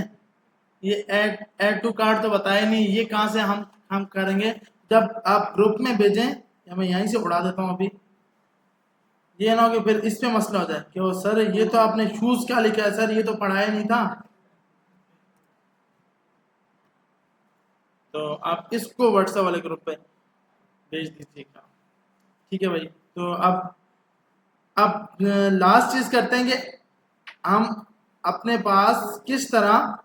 [SPEAKER 1] ये ऐड टू कार्ड तो बताया नहीं, ये कहाँ से हम करेंगे। जब आप ग्रुप में भेजें, या मैं यहीं से उड़ा देता हूँ अभी, ये ना हो कि फिर इस पे मसला हो जाए कि वो सर ये तो आपने शूज क्या लिखा है, सर ये तो पढ़ाया नहीं था। तो आप इसको व्हाट्सएप वाले ग्रुप पे भेज दीजिएगा, ठीक है भाई। तो अब लास्ट चीज करते हैं कि हम अपने पास किस तरह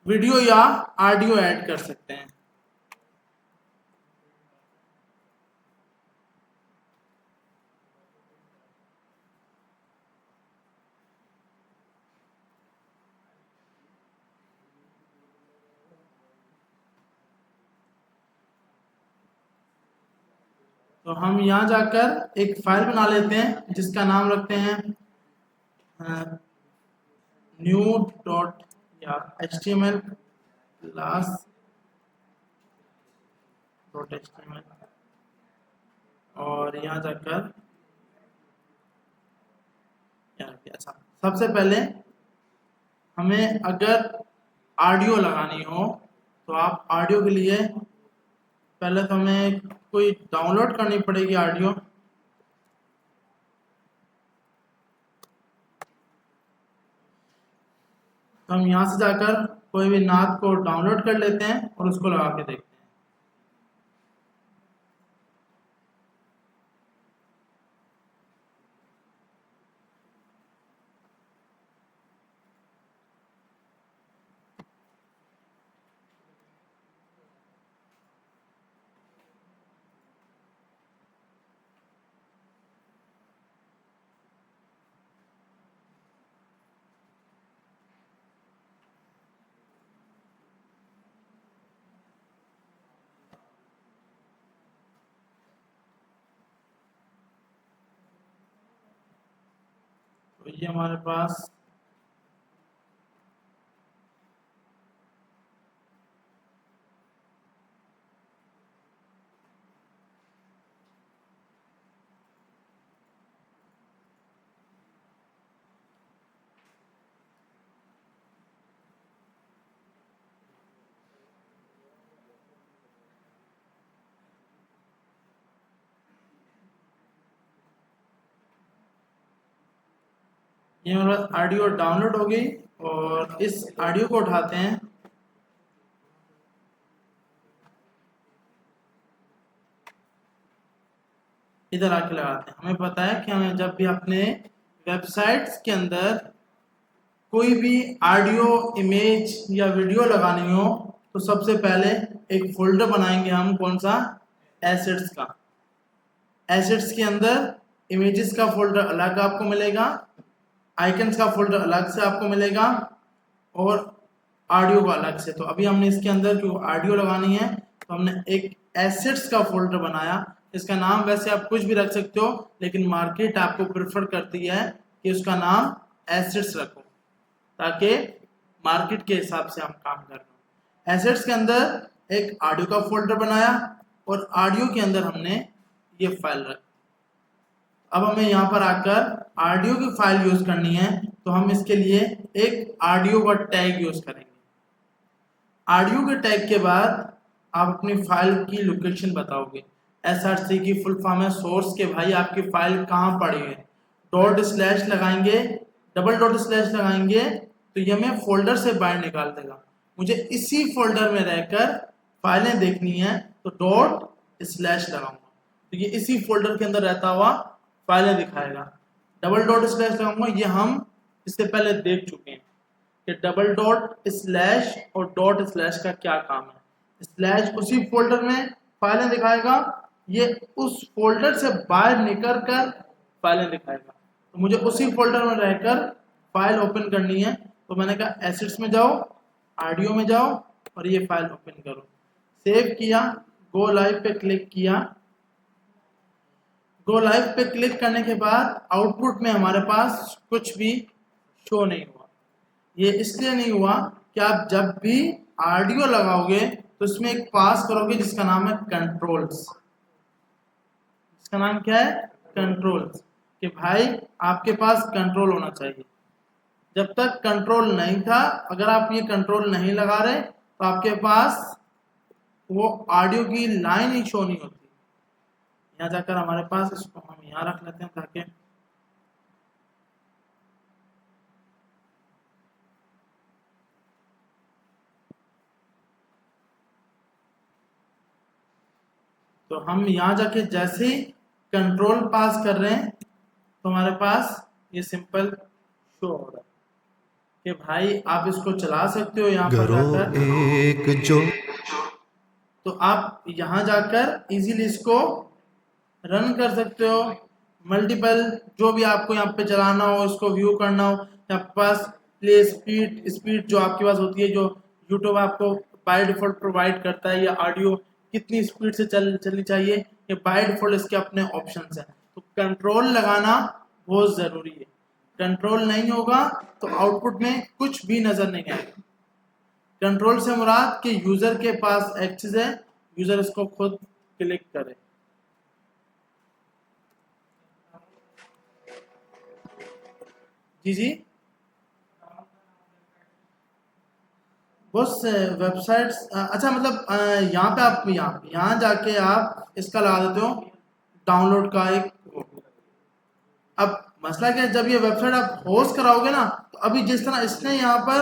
[SPEAKER 1] वीडियो या ऑडियो ऐड कर सकते हैं। तो हम यहाँ जाकर एक फाइल बना लेते हैं जिसका नाम रखते हैं न्यू डॉट या HTML क्लास डॉट HTML। और यहाँ जाकर अच्छा, सबसे पहले हमें अगर ऑडियो लगानी हो तो आप ऑडियो के लिए पहले तो हमें कोई डाउनलोड करनी पड़ेगी ऑडियो। तो हम यहाँ से जाकर कोई भी नात को डाउनलोड कर लेते हैं और उसको लगा के देखते हैं। तो ये हमारे पास ये हमारे पास ऑडियो डाउनलोड हो गई और इस ऑडियो को उठाते हैं, इधर आके लगाते हैं। हमें पता है कि हमें जब भी अपने वेबसाइट्स के अंदर कोई भी ऑडियो इमेज या वीडियो लगानी हो तो सबसे पहले एक फोल्डर बनाएंगे हम, कौन सा, एसेट्स का। एसेट्स के अंदर इमेजेस का फोल्डर अलग आपको मिलेगा, आइकन्स का फोल्डर अलग से आपको मिलेगा और ऑडियो का अलग से। तो अभी हमने इसके अंदर जो ऑडियो लगानी है तो हमने एक एसेट्स का फोल्डर बनाया। इसका नाम वैसे आप कुछ भी रख सकते हो, लेकिन मार्केट आपको प्रेफर करती है कि उसका नाम एसेट्स रखो ताकि मार्केट के हिसाब से हम काम कर रहे हो। एसेट्स के अंदर एक ऑडियो का फोल्डर बनाया और ऑडियो के अंदर हमने ये फाइल रखी। अब हमें यहाँ पर आकर ऑडियो की फाइल यूज करनी है तो हम इसके लिए एक ऑडियो का टैग यूज करेंगे। ऑडियो के टैग के बाद आप अपनी फाइल की लोकेशन बताओगे। SRC की फुल फॉर्म है सोर्स के भाई आपकी फाइल कहाँ पड़ी है। डॉट स्लैश लगाएंगे, डबल डॉट स्लैश लगाएंगे तो ये हमें फोल्डर से बाहर निकाल देगा। मुझे इसी फोल्डर में रहकर फाइलें देखनी है तो डॉट स्लैश लगाऊंगा तो ये इसी फोल्डर के अंदर रहता हुआ फाइलें दिखाएगा। डबल डॉट स्लैश लगाऊंगा, ये हम इससे पहले देख चुके हैं कि डबल डॉट स्लैश और डॉट स्लैश का क्या काम है। स्लैश उसी फोल्डर में फाइलें दिखाएगा, ये उस फोल्डर से बाहर निकल कर फाइलें दिखाएगा। तो मुझे उसी फोल्डर में रहकर फाइल ओपन करनी है तो मैंने कहा एसेट्स में जाओ, ऑडियो में जाओ और ये फाइल ओपन करो। सेव किया, गो लाइव पे क्लिक किया। गो लाइव पे क्लिक करने के बाद आउटपुट में हमारे पास कुछ भी शो नहीं हुआ। ये इसलिए नहीं हुआ कि आप जब भी ऑडियो लगाओगे तो इसमें एक पास करोगे जिसका नाम है कंट्रोल्स। इसका नाम क्या है, कंट्रोल्स, कि भाई आपके पास कंट्रोल होना चाहिए। जब तक कंट्रोल नहीं था, अगर आप ये कंट्रोल नहीं लगा रहे तो आपके पास वो ऑडियो की लाइन ही शो नहीं होती। यहाँ जाकर हमारे पास, इसको हम यहाँ रख लेते हैं ताकि तो हम यहाँ जाके जैसे ही कंट्रोल पास कर रहे हैं तो हमारे पास ये सिंपल शो हो रहा है कि भाई आप इसको चला सकते हो यहाँ पर जाकर
[SPEAKER 2] एक जो
[SPEAKER 1] तो आप यहाँ जाकर इजीली इसको रन कर सकते हो। मल्टीपल जो भी आपको यहाँ पे चलाना हो, इसको व्यू करना हो, आपके पास प्ले स्पीड जो आपके पास होती है, जो यूट्यूब आपको बाय डिफॉल्ट प्रोवाइड करता है, या ऑडियो कितनी स्पीड से चलनी चाहिए, ये बाय डिफॉल्ट इसके अपने ऑप्शंस हैं। तो कंट्रोल लगाना बहुत ज़रूरी है। कंट्रोल नहीं होगा तो आउटपुट में कुछ भी नज़र नहीं आएगा। कंट्रोल से मुराद कि यूज़र के पास एक्सेस है, यूज़र इसको खुद क्लिक करे। जी बस वेबसाइट्स, अच्छा मतलब यहाँ पे आप यहाँ जाके आप इसका लगा देते हो डाउनलोड का एक। अब मसला क्या है, जब ये वेबसाइट आप होस्ट कराओगे ना, तो अभी जिस तरह इसने यहाँ पर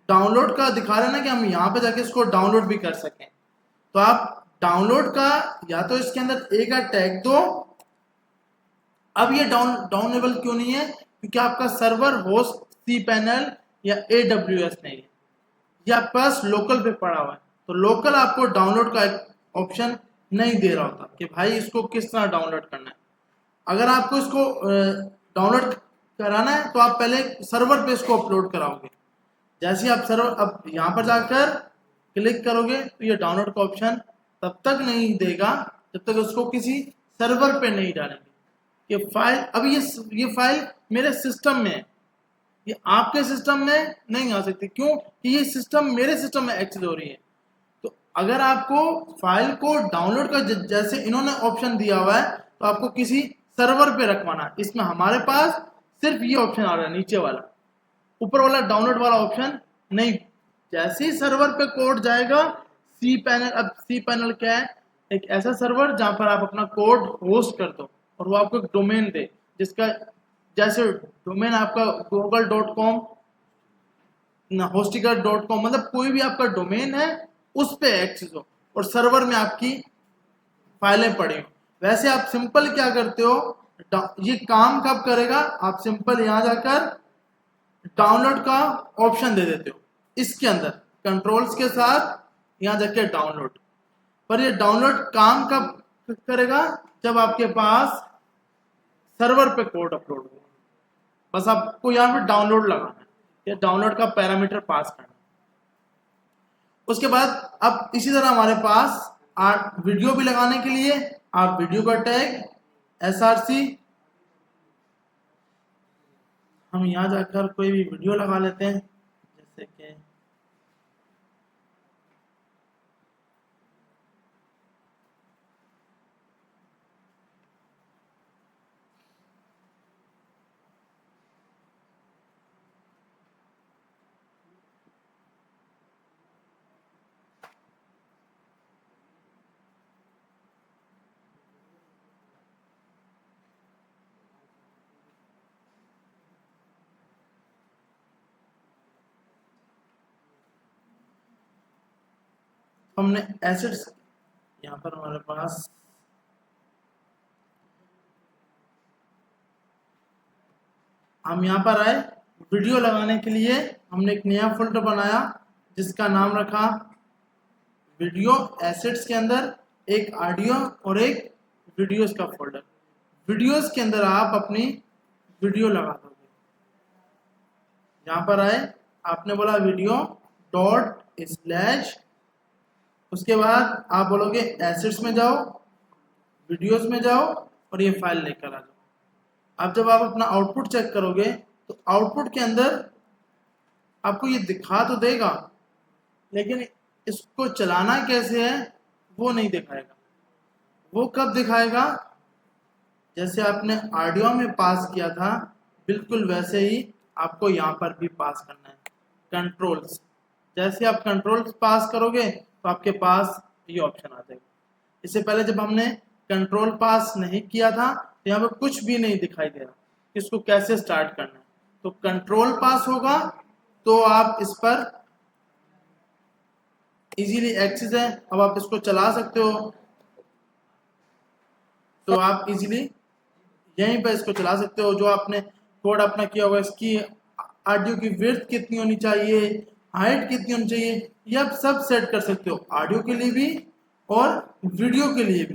[SPEAKER 1] डाउनलोड का दिखा रहे हैं ना कि हम यहाँ पे जाके इसको डाउनलोड भी कर सकें, तो आप डाउनलोड का या तो इसके अंदर एक टैग दो। अब ये डाउनेबल क्यों नहीं है? क्योंकि आपका सर्वर होस्ट cPanel या AWS नहीं है, ये आपके पास लोकल पे पड़ा हुआ है। तो लोकल आपको डाउनलोड का एक ऑप्शन नहीं दे रहा होता कि भाई इसको किस तरह डाउनलोड करना है। अगर आपको इसको डाउनलोड कराना है तो आप पहले सर्वर पे इसको अपलोड कराओगे। जैसे ही आप सर्वर अब यहाँ पर जाकर क्लिक करोगे तो ये डाउनलोड का ऑप्शन तब तक नहीं देगा जब तक उसको किसी सर्वर पे नहीं डालेंगे। ये फाइल अभी ये फाइल मेरे सिस्टम में है, ये आपके सिस्टम में नहीं आ सकती। क्यों? कि ये सिस्टम मेरे सिस्टम में एक्सेस हो रही है। तो अगर आपको फाइल को डाउनलोड का जैसे इन्होंने ऑप्शन दिया हुआ है तो आपको किसी सर्वर पे रखवाना है। इसमें हमारे पास सिर्फ ये ऑप्शन आ रहा है, नीचे वाला, ऊपर वाला डाउनलोड वाला ऑप्शन नहीं। जैसे ही सर्वर पे कोड जाएगा cPanel, अब cPanel क्या है? एक ऐसा सर्वर जहां पर आप अपना कोड होस्ट कर दो और वो आपको एक डोमेन दे, जिसका जैसे डोमेन आपका google.com, hostinger.com, मतलब कोई भी आपका डोमेन है उस पे एक्सेस हो और सर्वर में आपकी फाइलें पड़ी हो। वैसे आप सिंपल क्या करते हो, ये काम कब करेगा? आप सिंपल यहां जाकर डाउनलोड का ऑप्शन दे देते हो, इसके अंदर कंट्रोल्स के साथ यहां जाके डाउनलोड। पर ये डाउनलोड काम कब करेगा? जब आपके पास सर्वर पे कोड अपलोड हो। बस आपको यहाँ पे डाउनलोड लगाना है, ये डाउनलोड का पैरामीटर पास करना। उसके बाद अब इसी तरह हमारे पास वीडियो भी लगाने के लिए आप वीडियो का टैग src, हम यहाँ जाकर कोई भी वीडियो लगा लेते हैं, जैसे कि हमने एसेट्स, यहाँ पर हमारे पास हम यहाँ पर आए, वीडियो लगाने के लिए हमने एक नया फोल्डर बनाया जिसका नाम रखा वीडियो। एसेट्स के अंदर एक ऑडियो और एक वीडियोस का फोल्डर। वीडियोस के अंदर आप अपनी वीडियो लगा दोगे। यहाँ पर आए, आपने बोला वीडियो डॉट स्लैश, उसके बाद आप बोलोगे एसेट्स में जाओ, वीडियोस में जाओ और ये फाइल लेकर आ जाओ। अब जब आप अपना आउटपुट चेक करोगे तो आउटपुट के अंदर आपको ये दिखा तो देगा, लेकिन इसको चलाना कैसे है वो नहीं दिखाएगा। वो कब दिखाएगा? जैसे आपने ऑडियो में पास किया था बिल्कुल वैसे ही आपको यहाँ पर भी पास करना है, कंट्रोल्स। जैसे आप कंट्रोल्स पास करोगे तो आपके पास ये ऑप्शन आ जाएगा। इससे पहले जब हमने कंट्रोल पास नहीं किया था तो यहाँ पे कुछ भी नहीं दिखाई दे रहा, इसको कैसे स्टार्ट करना है। तो कंट्रोल पास होगा तो आप इस पर इजीली एक्सेस है, अब आप इसको चला सकते हो। तो आप इजीली यहीं पर इसको चला सकते हो। जो आपने कोड अपना किया होगा, इसकी ऑडियो की विड्थ कितनी होनी चाहिए, हाइट कितनी होनी चाहिए, ये आप सब सेट कर सकते हो, ऑडियो के लिए भी और वीडियो के लिए भी।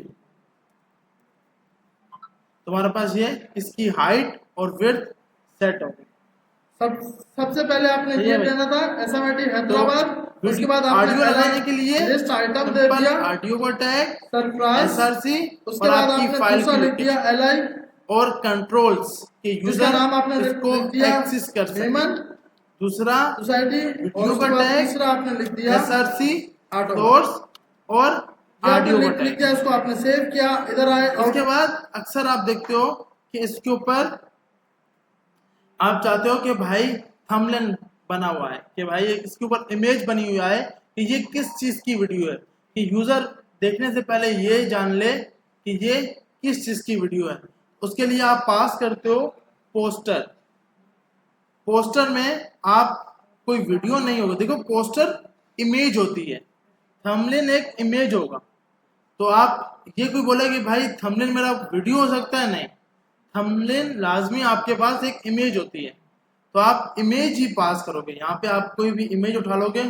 [SPEAKER 1] तुम्हारे पास ये इसकी हाइट और विड्थ सेट हो गई।
[SPEAKER 2] सबसे पहले आपने ये देना था एसएमआईटी हैदराबाद,
[SPEAKER 1] तो
[SPEAKER 2] उसके बाद
[SPEAKER 1] ऑडियो लगाने के लिए
[SPEAKER 2] लिस्ट आइटम दे दिया,
[SPEAKER 1] ऑडियो का टैग,
[SPEAKER 2] सरप्राइज,
[SPEAKER 1] एसआरसी,
[SPEAKER 2] उसके बाद आपने
[SPEAKER 1] फाइल
[SPEAKER 2] दूसरा लिख दिया एलआई
[SPEAKER 1] और कंट्रोल्स के यूजर
[SPEAKER 2] नाम आपने
[SPEAKER 1] इसको एक्सेस कर सकते। दूसरा
[SPEAKER 2] सोसाइटी,
[SPEAKER 1] वीडियो का टैग,
[SPEAKER 2] तीसरा आपने लिख दिया
[SPEAKER 1] एसआरसी, सोर्स और ऑडियो का टैग,
[SPEAKER 2] इसको आपने सेव किया। इधर आए,
[SPEAKER 1] उसके बाद अक्सर आप देखते हो कि इसके ऊपर आप चाहते हो कि भाई थंबनेल बना हुआ है, कि भाई इसके ऊपर इमेज बनी हुई है कि ये किस चीज की वीडियो है, कि यूजर देखने से पहले ये जान ले कि ये किस चीज की वीडियो है। उसके लिए आप पास करते हो पोस्टर। पोस्टर में आप कोई वीडियो नहीं होगा, देखो पोस्टर इमेज होती है, थंबनेल एक इमेज होगा। तो आप ये कोई बोले कि भाई थंबनेल मेरा वीडियो हो सकता है, नहीं, थंबनेल लाजमी आपके पास एक इमेज होती है, तो आप इमेज ही पास करोगे। यहाँ पे आप कोई भी इमेज उठा लोगे,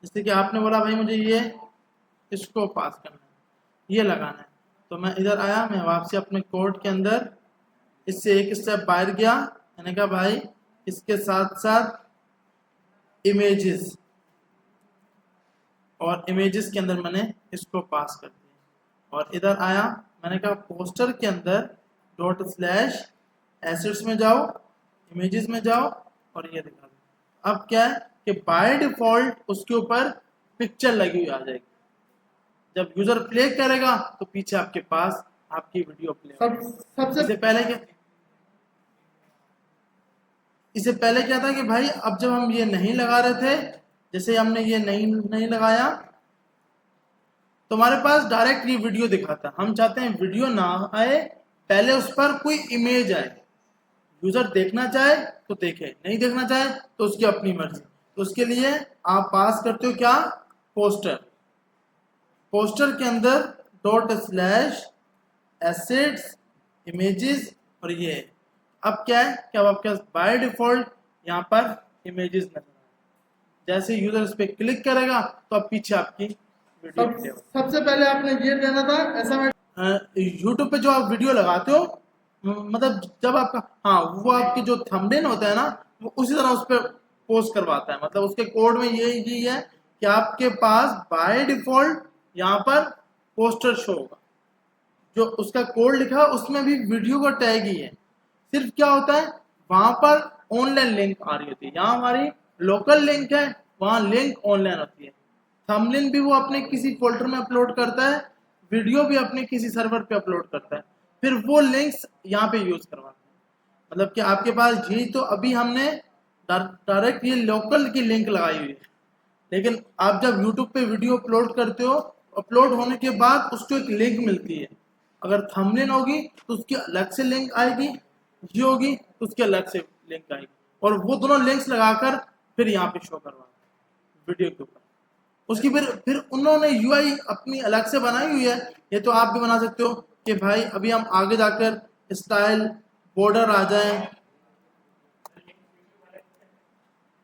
[SPEAKER 1] जैसे कि आपने बोला भाई मुझे ये इसको पास करना है, ये लगाना है, तो मैं इधर आया, मैं वापसी अपने कोड के अंदर इससे एक स्टेप बाहर गया, मैंने कहा भाई इसके साथ साथ इमेजेस, और इमेजेस के अंदर मैंने इसको पास कर दिया। और इधर आया, मैंने कहा पोस्टर के अंदर ./एसेट्स में जाओ, इमेजेस में जाओ और ये दिखा दो। अब क्या है कि बाय डिफॉल्ट उसके ऊपर पिक्चर लगी हुई आ जाएगी, जब यूजर प्ले करेगा तो पीछे आपके पास आपकी वीडियो प्ले। इससे पहले क्या था कि भाई अब जब हम ये नहीं लगा रहे थे, जैसे हमने ये नहीं लगाया तो हमारे पास डायरेक्ट ये वीडियो दिखाता। हम चाहते हैं वीडियो ना आए, पहले उस पर कोई इमेज आए, यूजर देखना चाहे तो देखे, नहीं देखना चाहे तो उसकी अपनी मर्जी। तो उसके लिए आप पास करते हो क्या, पोस्टर। पोस्टर के अंदर ./एसेट्स, इमेजेस और ये। अब क्या है कि अब आपके पास बाय डिफॉल्ट यहाँ पर इमेजेस नजर आए, जैसे यूजर इस पे क्लिक करेगा तो अब पीछे आपकी वीडियो।
[SPEAKER 2] सबसे पहले आपने ये देना था ऐसा।
[SPEAKER 1] यूट्यूब पे जो आप वीडियो लगाते हो, मतलब जब आपका, हाँ, वो आपकी जो थंबनेल होता है ना, वो उसी तरह उस पर पोस्ट करवाता है। मतलब उसके कोड में यही है कि आपके पास बाय डिफॉल्ट यहाँ पर पोस्टर शो होगा, जो उसका कोड लिखा उसमें भी वीडियो का टैग ही है। सिर्फ क्या होता है, वहां पर ऑनलाइन लिंक आ रही होती है, यहाँ हमारी लोकल लिंक है, वहां लिंक ऑनलाइन होती है। थंबनेल भी वो अपने किसी फोल्डर में अपलोड करता है, वीडियो भी अपने किसी सर्वर पे अपलोड करता है, फिर वो लिंक्स यहाँ पे यूज करवाता है। मतलब कि आपके पास जी, तो अभी हमने डायरेक्ट ये लोकल की लिंक लगाई हुई है, लेकिन आप जब यूट्यूब पे वीडियो अपलोड करते हो, अपलोड होने के बाद उसको एक लिंक मिलती है। अगर थंबनेल होगी तो उसकी अलग से लिंक आएगी, ये होगी तो उसकी अलग से लिंक आएगी, और वो दोनों लिंक्स लगाकर फिर यहाँ पे शो करवाते हैं वीडियो के ऊपर। उसकी फिर उन्होंने यूआई अपनी अलग से बनाई हुई है, ये तो आप भी बना सकते हो कि भाई अभी हम आगे जाकर स्टाइल बॉर्डर आ जाए,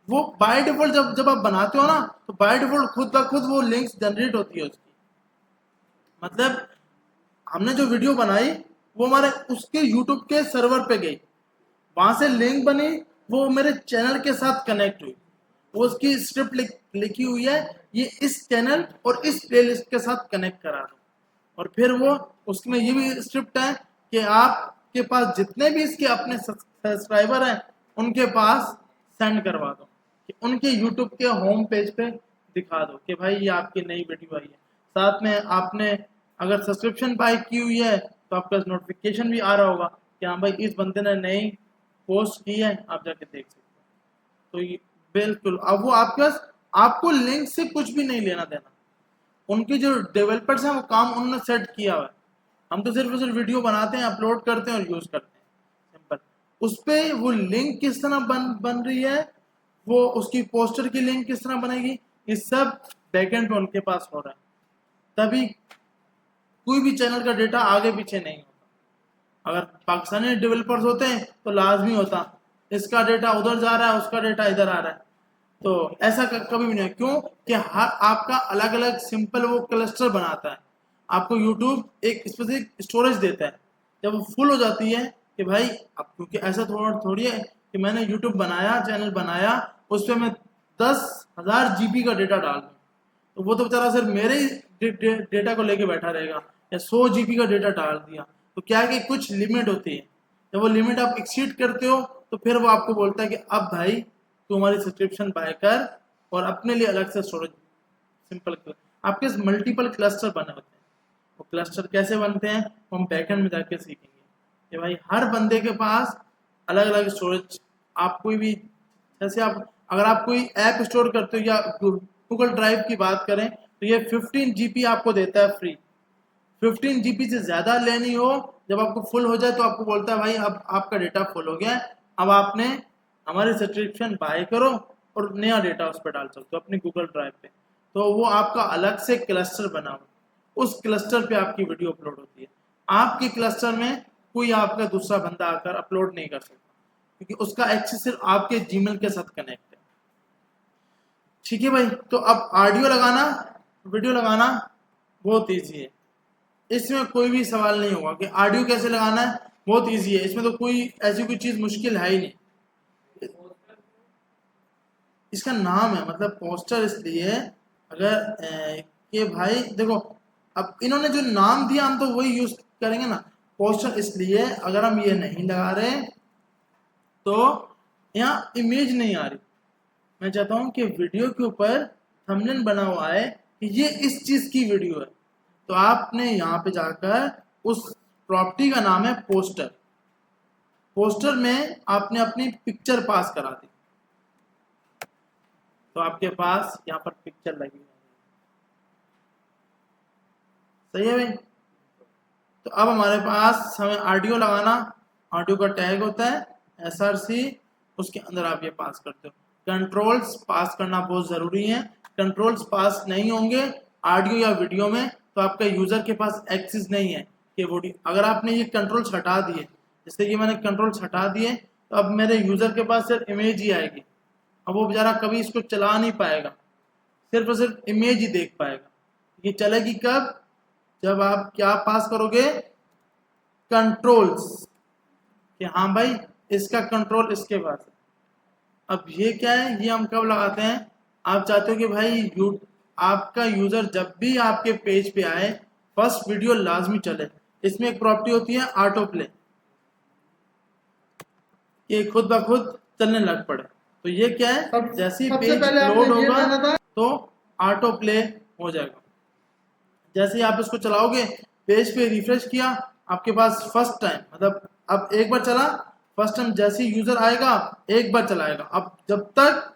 [SPEAKER 1] वो बाय डिफॉल्ट जब आप बनाते हो ना, तो बाय डिफॉल्ट खुद ब खुद वो लिंक्स जनरेट होती है उसकी। मतलब हमने जो वीडियो बनाई वो हमारे उसके यूट्यूब के सर्वर पे गई, वहां से लिंक बनी, वो मेरे चैनल के साथ कनेक्ट हुई, वो उसकी स्क्रिप्ट लिखी हुई है, ये इस चैनल और इस प्लेलिस्ट के साथ कनेक्ट करा दो, और फिर वो उसमें ये भी स्क्रिप्ट है कि आपके पास जितने भी इसके अपने सब्सक्राइबर हैं उनके पास सेंड करवा दो, कि उनके यूट्यूब के होम पेज पे दिखा दो कि भाई ये आपकी नई वीडियो आई है। साथ में आपने अगर सब्सक्रिप्शन बाय की हुई है तो आपका नोटिफिकेशन भी आ रहा होगा कि हाँ भाई इस बंदे ने नई पोस्ट की है, आप जाके देख सकते हो। तो ये बिल्कुल, अब वो आपके पास, आपको लिंक से कुछ भी नहीं लेना देना, उनके जो डेवलपर्स हैं वो काम उन्होंने सेट किया हुआ है। हम तो सिर्फ वीडियो बनाते हैं, अपलोड करते हैं और यूज करते हैं, सिंपल। उस पे वो लिंक किस तरह बन रही है, वो उसकी पोस्टर की लिंक किस तरह बनेगी, ये सब बैकएंड पे उनके पास हो रहा है। तभी कोई भी चैनल का डेटा आगे पीछे नहीं होता। अगर पाकिस्तानी डेवलपर्स होते हैं तो लाजमी होता, इसका डेटा उधर जा रहा है, उसका डेटा इधर आ रहा है। तो ऐसा कभी भी नहीं है। क्यों कि हर आपका अलग अलग सिंपल वो क्लस्टर बनाता है। आपको यूट्यूब एक स्पेसिफिक स्टोरेज देता है, जब वो फुल हो जाती है कि भाई अब, क्योंकि ऐसा थोड़ी है कि मैंने यूट्यूब बनाया, चैनल बनाया, उस पर मैं 10,000 GB का डेटा डाल दूँ, तो वो तो बेचारा सिर्फ मेरे ही डेटा को लेके बैठा रहेगा। या 100 GB का डेटा डाल दिया, तो क्या है कि कुछ लिमिट होती है, जब वो लिमिट आप एक्सीड करते हो तो फिर वो आपको बोलता है कि अब भाई तू हमारी सब्सक्रिप्शन बाय कर और अपने लिए अलग से स्टोरेज। सिंपल आपके मल्टीपल क्लस्टर बने होते हैं। वो क्लस्टर कैसे बनते हैं हम बैकएंड में जाके सीखेंगे कि भाई हर बंदे के पास अलग अलग स्टोरेज। आप कोई भी, जैसे आप अगर आप कोई ऐप स्टोर करते हो या गूगल ड्राइव की बात करें तो ये 15 GB आपको देता है फ्री। 15 GB से ज़्यादा लेनी हो, जब आपको फुल हो जाए तो आपको बोलता है भाई अब आपका डेटा फुल हो गया है, अब आपने हमारी सब्सक्रिप्शन बाय करो और नया डेटा उस पर डाल सकते हो अपनी गूगल ड्राइव पे। तो वो आपका अलग से क्लस्टर बना हुआ, उस क्लस्टर पे आपकी वीडियो अपलोड होती है। आपके क्लस्टर में कोई आपका दूसरा बंदा आकर अपलोड नहीं कर सकता, क्योंकि उसका एक्सेस सिर्फ आपके जीमेल के साथ कनेक्ट है। ठीक है भाई, तो अब ऑडियो लगाना, वीडियो लगाना बहुत ईजी है। इसमें कोई भी सवाल नहीं होगा कि ऑडियो कैसे लगाना है, बहुत इजी है। इसमें तो कोई ऐसी कोई चीज मुश्किल है ही नहीं। इसका नाम है, मतलब पोस्टर इसलिए अगर कि भाई देखो, अब इन्होंने जो नाम दिया हम तो वही यूज करेंगे ना। पोस्टर इसलिए अगर हम ये नहीं लगा रहे तो यहाँ इमेज नहीं आ रही। मैं चाहता हूं कि वीडियो के ऊपर थंबनेल बना हुआ है कि ये इस चीज की वीडियो है, तो आपने यहाँ पे जाकर उस प्रॉपर्टी का नाम है पोस्टर। पोस्टर में आपने अपनी पिक्चर पास करा दी, तो आपके पास यहाँ पर पिक्चर लगी है। सही है भाई। तो अब हमारे पास हमें ऑडियो लगाना, ऑडियो का टैग होता है SRC, उसके अंदर आप ये पास करते हो। कंट्रोल्स पास करना बहुत जरूरी है। कंट्रोल्स पास नहीं होंगे ऑडियो या वीडियो में तो आपका यूजर के पास एक्सेस नहीं है कि वीडियो। अगर आपने ये कंट्रोल्स हटा दिए, जैसे कि मैंने कंट्रोल्स हटा दिए, तो अब मेरे यूजर के पास सिर्फ इमेज ही आएगी। अब वो बेचारा कभी इसको चला नहीं पाएगा, सिर्फ और सिर्फ इमेज ही देख पाएगा। ये चलेगी कब, जब आप क्या पास करोगे, कंट्रोल्स, कि हाँ भाई इसका कंट्रोल इसके पास है। अब ये क्या है, ये हम कब लगाते हैं, आप चाहते हो कि भाई आपका यूजर जब भी आपके पेज पे आए फर्स्ट वीडियो लाजमी चले। इसमें एक प्रॉपर्टी होती है ऑटो प्ले, ये खुद ब खुद चलने लग पड़े। तो ये क्या है, जैसे ही पेज लोड होगा तो ऑटो प्ले हो जाएगा। जैसे ही आप इसको चलाओगे, पेज पे रिफ्रेश किया, आपके पास फर्स्ट टाइम, मतलब अब एक बार चला, फर्स्ट टाइम जैसे ही यूजर आएगा एक बार चलाएगा। अब जब तक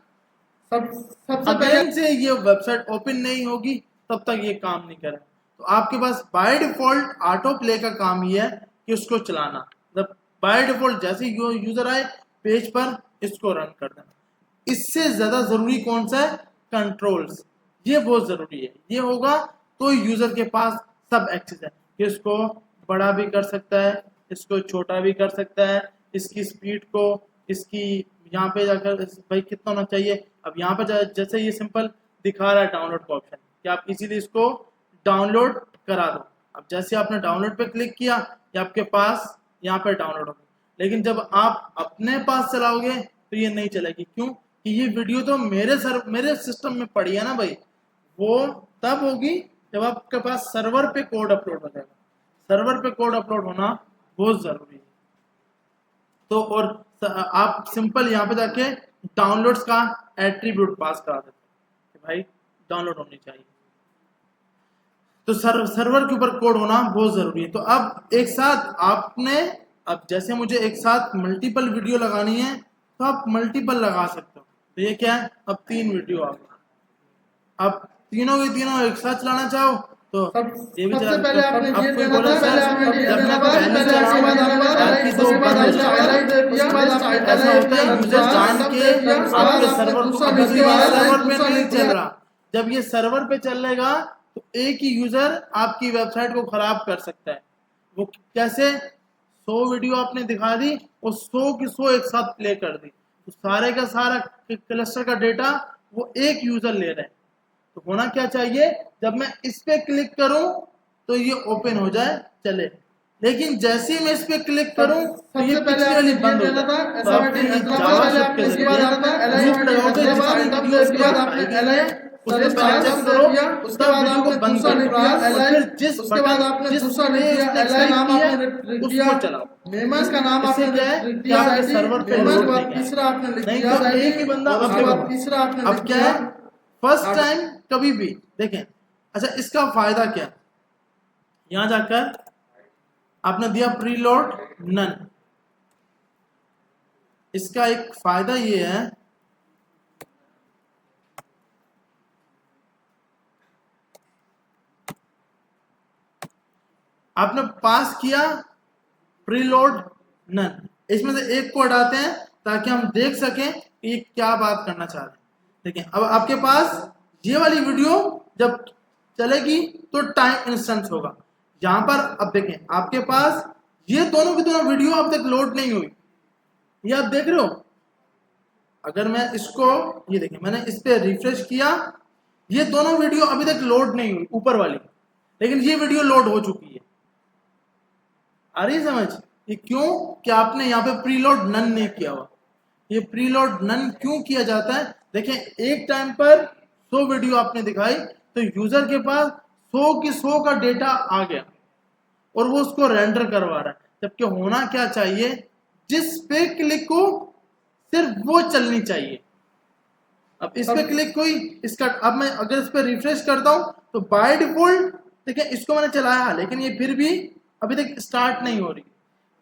[SPEAKER 1] सबसे पहले से ये वेबसाइट ओपन नहीं होगी तब तक ये काम नहीं करे। तो आपके पास बाय डिफॉल्ट ऑटो प्ले का काम ही है कि उसको चलाना, मतलब बाय डिफॉल्ट जैसे यूजर आए पेज पर इसको रन कर देना। इससे ज्यादा जरूरी कौन सा है, कंट्रोल्स। ये बहुत जरूरी है, ये होगा तो यूजर के पास सब एक्सेस है कि इसको बड़ा भी कर सकता है, इसको छोटा भी कर सकता है, इसकी स्पीड को, इसकी यहाँ पे जाकर भाई कितना होना चाहिए। अब यहाँ पर जैसे ये सिंपल दिखा रहा है डाउनलोड का ऑप्शन कि आप इजीली इसको डाउनलोड करा दो। अब जैसे आपने डाउनलोड पे क्लिक किया, ये आपके पास यहाँ पर डाउनलोड होगा। लेकिन जब आप अपने पास चलाओगे तो ये नहीं चलेगी। क्यों कि ये वीडियो तो मेरे सिस्टम में पड़ी है ना भाई। वो तब होगी जब आपके पास सर्वर पे कोड अपलोड हो जाएगा। सर्वर पे कोड अपलोड होना बहुत जरूरी है। तो और आप सिंपल यहाँ पे जाके डाउनलोड्स का एट्रीब्यूट पास करा देते हैं कि भाई डाउनलोड होनी चाहिए। तो सर्वर के ऊपर कोड होना बहुत जरूरी है। तो अब एक साथ आपने, अब जैसे मुझे एक साथ मल्टीपल वीडियो लगानी है तो आप मल्टीपल लगा सकते हो। तो ये क्या है, अब 3 वीडियो आ गए। अब तीनों के तीनों एक साथ चलाना चाहो तो ये भी
[SPEAKER 2] सबसे
[SPEAKER 1] चला
[SPEAKER 2] पहले
[SPEAKER 1] सकते हो।
[SPEAKER 2] आपने
[SPEAKER 1] अब
[SPEAKER 2] ये
[SPEAKER 1] कोई
[SPEAKER 2] देना
[SPEAKER 1] बोले
[SPEAKER 2] था,
[SPEAKER 1] सर
[SPEAKER 2] पहले आपने ये
[SPEAKER 1] जब
[SPEAKER 2] देना
[SPEAKER 1] मैं
[SPEAKER 2] था,
[SPEAKER 1] पहले
[SPEAKER 2] पहले आपने ये देना था,
[SPEAKER 1] बाकी दो
[SPEAKER 2] उसके बाद
[SPEAKER 1] बंद हो
[SPEAKER 2] आपने
[SPEAKER 1] जाएगा।
[SPEAKER 2] highlight दे दिया,
[SPEAKER 1] उसके बाद
[SPEAKER 2] list item
[SPEAKER 1] ऐसा
[SPEAKER 2] दे
[SPEAKER 1] होता
[SPEAKER 2] दिया,
[SPEAKER 1] है यूजर जान
[SPEAKER 2] सब
[SPEAKER 1] के
[SPEAKER 2] दे दिया, उसके बाद
[SPEAKER 1] आपके
[SPEAKER 2] आपने
[SPEAKER 1] सर्वर को
[SPEAKER 2] दूसरा
[SPEAKER 1] अभी
[SPEAKER 2] लिख
[SPEAKER 1] तो
[SPEAKER 2] दिया,
[SPEAKER 1] ये सर्वर पे
[SPEAKER 2] दूसरा
[SPEAKER 1] नहीं
[SPEAKER 2] लिख
[SPEAKER 1] चल
[SPEAKER 2] दिया।
[SPEAKER 1] रहा, जब ये सर्वर पे चलेगा तो एक ही यूजर आपकी वेबसाइट को खराब कर सकता है। वो कैसे? 100 वीडियो आपने दिखा दी और 100 की 100 एक साथ प्ले कर दी, तो सारे का सारा क्लस्टर का डेटा वो एक यूजर ले रहे हैं। तो होना क्या चाहिए, जब मैं इस पे क्लिक करूं तो ये ओपन हो जाए चले, लेकिन जैसे ही मैं इस पे क्लिक करूं तो ये
[SPEAKER 2] सबसे पहले
[SPEAKER 1] पिछले वाली
[SPEAKER 2] आपने
[SPEAKER 1] बंद हो
[SPEAKER 2] ये देना था,
[SPEAKER 1] जाए। तो
[SPEAKER 2] SMT
[SPEAKER 1] आपने ये
[SPEAKER 2] हैदराबाद,
[SPEAKER 1] जावास्क्रिप्ट के
[SPEAKER 2] उसके बाद
[SPEAKER 1] जरिए
[SPEAKER 2] आता है
[SPEAKER 1] लूप
[SPEAKER 2] LIMT
[SPEAKER 1] लगाओगे,
[SPEAKER 2] हैदराबाद,
[SPEAKER 1] जितनी
[SPEAKER 2] तब
[SPEAKER 1] वीडियोस
[SPEAKER 2] उसके बाद आपने
[SPEAKER 1] दिखाई गई
[SPEAKER 2] LI
[SPEAKER 1] है उससे
[SPEAKER 2] सर्विस
[SPEAKER 1] पहले
[SPEAKER 2] आइटम
[SPEAKER 1] चेक
[SPEAKER 2] दे
[SPEAKER 1] करो,
[SPEAKER 2] दिया, उसके
[SPEAKER 1] तब
[SPEAKER 2] बाद
[SPEAKER 1] वीडियो को
[SPEAKER 2] आपने
[SPEAKER 1] बंद
[SPEAKER 2] दूसरा
[SPEAKER 1] करो
[SPEAKER 2] लिख दिया
[SPEAKER 1] और
[SPEAKER 2] LI,
[SPEAKER 1] फिर जिस
[SPEAKER 2] उसके बाद
[SPEAKER 1] बटन
[SPEAKER 2] आपने
[SPEAKER 1] जिस
[SPEAKER 2] दूसरा
[SPEAKER 1] पे
[SPEAKER 2] लिख दिया
[SPEAKER 1] उसने
[SPEAKER 2] LI
[SPEAKER 1] क्लिक
[SPEAKER 2] नाम
[SPEAKER 1] किया
[SPEAKER 2] आपने लिख दिया,
[SPEAKER 1] उसको चलाओ।
[SPEAKER 2] मेमन का नाम
[SPEAKER 1] इससे
[SPEAKER 2] आपने
[SPEAKER 1] क्या है
[SPEAKER 2] लिख
[SPEAKER 1] कि
[SPEAKER 2] दिया,
[SPEAKER 1] आपके सर्वर पे
[SPEAKER 2] मेमन
[SPEAKER 1] लोड
[SPEAKER 2] के बाद
[SPEAKER 1] नहीं
[SPEAKER 2] तीसरा
[SPEAKER 1] आएगा,
[SPEAKER 2] आपने लिख
[SPEAKER 1] नहीं
[SPEAKER 2] दिया,
[SPEAKER 1] तो एक ही बंदा
[SPEAKER 2] और
[SPEAKER 1] अब
[SPEAKER 2] उसके बाद
[SPEAKER 1] देखो
[SPEAKER 2] तीसरा आपने
[SPEAKER 1] अब
[SPEAKER 2] लिख
[SPEAKER 1] क्या
[SPEAKER 2] दिया
[SPEAKER 1] है, फर्स्ट टाइम कभी भी देखें। अच्छा, इसका फायदा क्या है, यहां जाकर आपने दिया प्रीलोड नन, इसका एक फायदा ये है आपने पास किया प्रीलोड नन, इसमें से एक को हटाते हैं ताकि हम देख सकें कि ये क्या बात करना चाह रहे हैं। देखिए अब आपके पास ये वाली वीडियो जब चलेगी तो टाइम इंस्टेंस होगा। यहां पर अब देखें आपके पास ये दोनों की दोनों वीडियो अब तक लोड नहीं हुई, ये आप देख रहे हो। अगर मैं इसको ये देखें मैंने इस पे रिफ्रेश किया, ये दोनों वीडियो अभी तक लोड नहीं हुई ऊपर वाली, लेकिन ये वीडियो लोड हो चुकी है। आ रही समझ? ये क्यों कि आपने यहाँ पे प्रीलोड नन नहीं किया हुआ। ये प्रीलोड नन क्यों किया जाता है, देखें एक टाइम पर 100 वीडियो आपने दिखाई तो यूजर के पास 100 की 100 का डेटा आ गया और वो उसको रेंडर करवा रहा है, जबकि होना क्या चाहिए, जिस पे क्लिक को सिर्फ वो चलनी चाहिए। अब इस पे क्लिक हुई, इसका अब मैं अगर इस पे रिफ्रेश करता हूं तो बाय डिफॉल्ट देखिए इसको मैंने चलाया लेकिन ये फिर भी अभी तक स्टार्ट नहीं हो रही,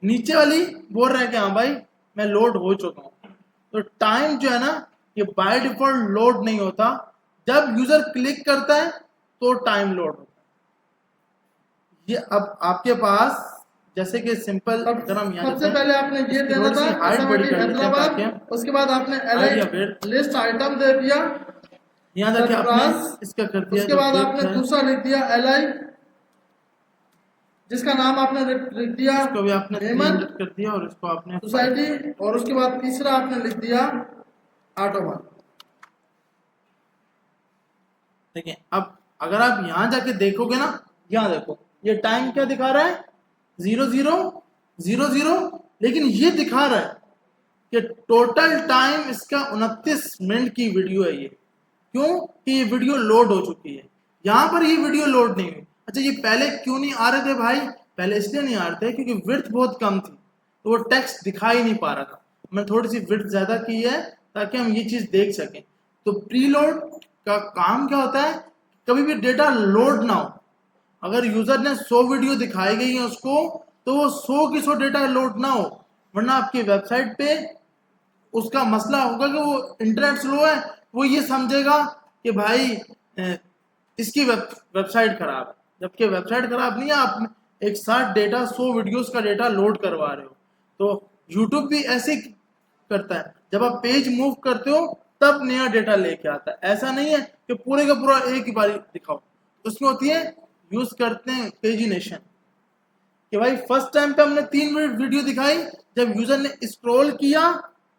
[SPEAKER 1] नीचे वाली बोल रहा है कि हाँ भाई मैं लोड हो चुका हूं। तो टाइम जो है ना ये बाय डिफॉल्ट लोड नहीं होता, जब यूजर क्लिक करता है तो टाइम लोड होता है। ये अब आपके पास जैसे कि सिंपल अगर हम यहाँ
[SPEAKER 2] सबसे पहले आपने ये देना था
[SPEAKER 1] हाइट बड़ी कर लेते हैं ताकि
[SPEAKER 2] हैदराबाद, उसके बाद आपने
[SPEAKER 1] आइडिया
[SPEAKER 2] LI
[SPEAKER 1] फिर
[SPEAKER 2] लिस्ट आइटम दे दिया,
[SPEAKER 1] यहाँ जाके आपने इसका कर दिया,
[SPEAKER 2] उसके बाद आपने दूसरा लिख दिया LI जिसका नाम आपने लिख दिया
[SPEAKER 1] इसको भी आपने
[SPEAKER 2] मेमन
[SPEAKER 1] कर दिया और इसको आपने
[SPEAKER 2] सोसाइटी, और उसके बाद तीसरा आपने लिख दिया ऑटोमन।
[SPEAKER 1] देखिए अब अगर आप यहां जाके देखोगे ना, यहां देखो ये टाइम क्या दिखा रहा है 0000, लेकिन ये दिखा रहा है कि टोटल टाइम इसका 29 मिनट की वीडियो है। ये क्यों कि ये वीडियो लोड हो चुकी है, यहां पर ये वीडियो लोड नहीं हुई। अच्छा ये पहले क्यों नहीं आ रहे थे भाई, पहले इसलिए नहीं आ रहे थे क्योंकि विड्थ बहुत कम थी तो वो टेक्स्ट दिखाई नहीं पा रहा था। मैंने थोड़ी सी विड्थ ज्यादा की है ताकि हम ये चीज देख सकें। तो प्रीलोड का काम क्या होता है, कभी भी डेटा लोड ना हो, अगर यूजर ने 100 वीडियो दिखाई गई है उसको तो वो 100 की 100 डेटा लोड ना हो, वरना आपकी वेबसाइट पे उसका मसला होगा कि वो इंटरनेट स्लो है, वो ये समझेगा कि भाई इसकी वेबसाइट खराब है, जबकि वेबसाइट खराब नहीं है, आप एक साथ डेटा 100 वीडियोस का डेटा लोड करवा रहे हो। तो यूट्यूब भी ऐसे करता है, जब आप पेज मूव करते हो तब नया डेटा लेके आता है, ऐसा नहीं है कि पूरे का पूरा एक ही बारी दिखाओ। उसमें होती है यूज करते हैं पेजिनेशन कि भाई फर्स्ट टाइम पे हमने 3 मिनट वीडियो दिखाई, जब यूजर ने स्क्रॉल किया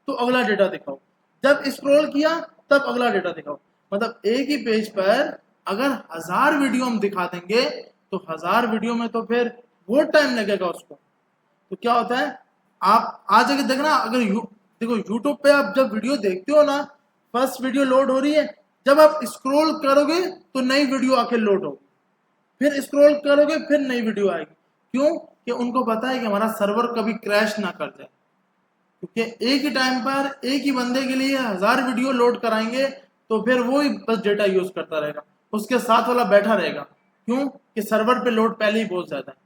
[SPEAKER 1] तो अगला डेटा दिखाओ, जब स्क्रॉल किया तब अगला डेटा दिखाओ। मतलब एक ही पेज पर अगर 1000 वीडियो हम दिखा देंगे तो 1000 वीडियो में तो फिर बहुत टाइम लगेगा उसको। तो क्या होता है, आप आ जाके देखना, अगर देखो यूट्यूब पे आप जब वीडियो देखते हो ना, फर्स्ट वीडियो लोड हो रही है, जब आप स्क्रॉल करोगे तो नई वीडियो आके लोड होगी, फिर स्क्रॉल करोगे फिर नई वीडियो आएगी। क्यों कि उनको पता है कि हमारा सर्वर कभी क्रैश ना कर जाए, क्योंकि एक ही टाइम पर एक ही बंदे के लिए 1000 वीडियो लोड कराएंगे तो फिर वो ही बस डेटा यूज करता रहेगा, उसके साथ वाला बैठा रहेगा। क्यों कि सर्वर पे लोड पहले ही बहुत ज्यादा है।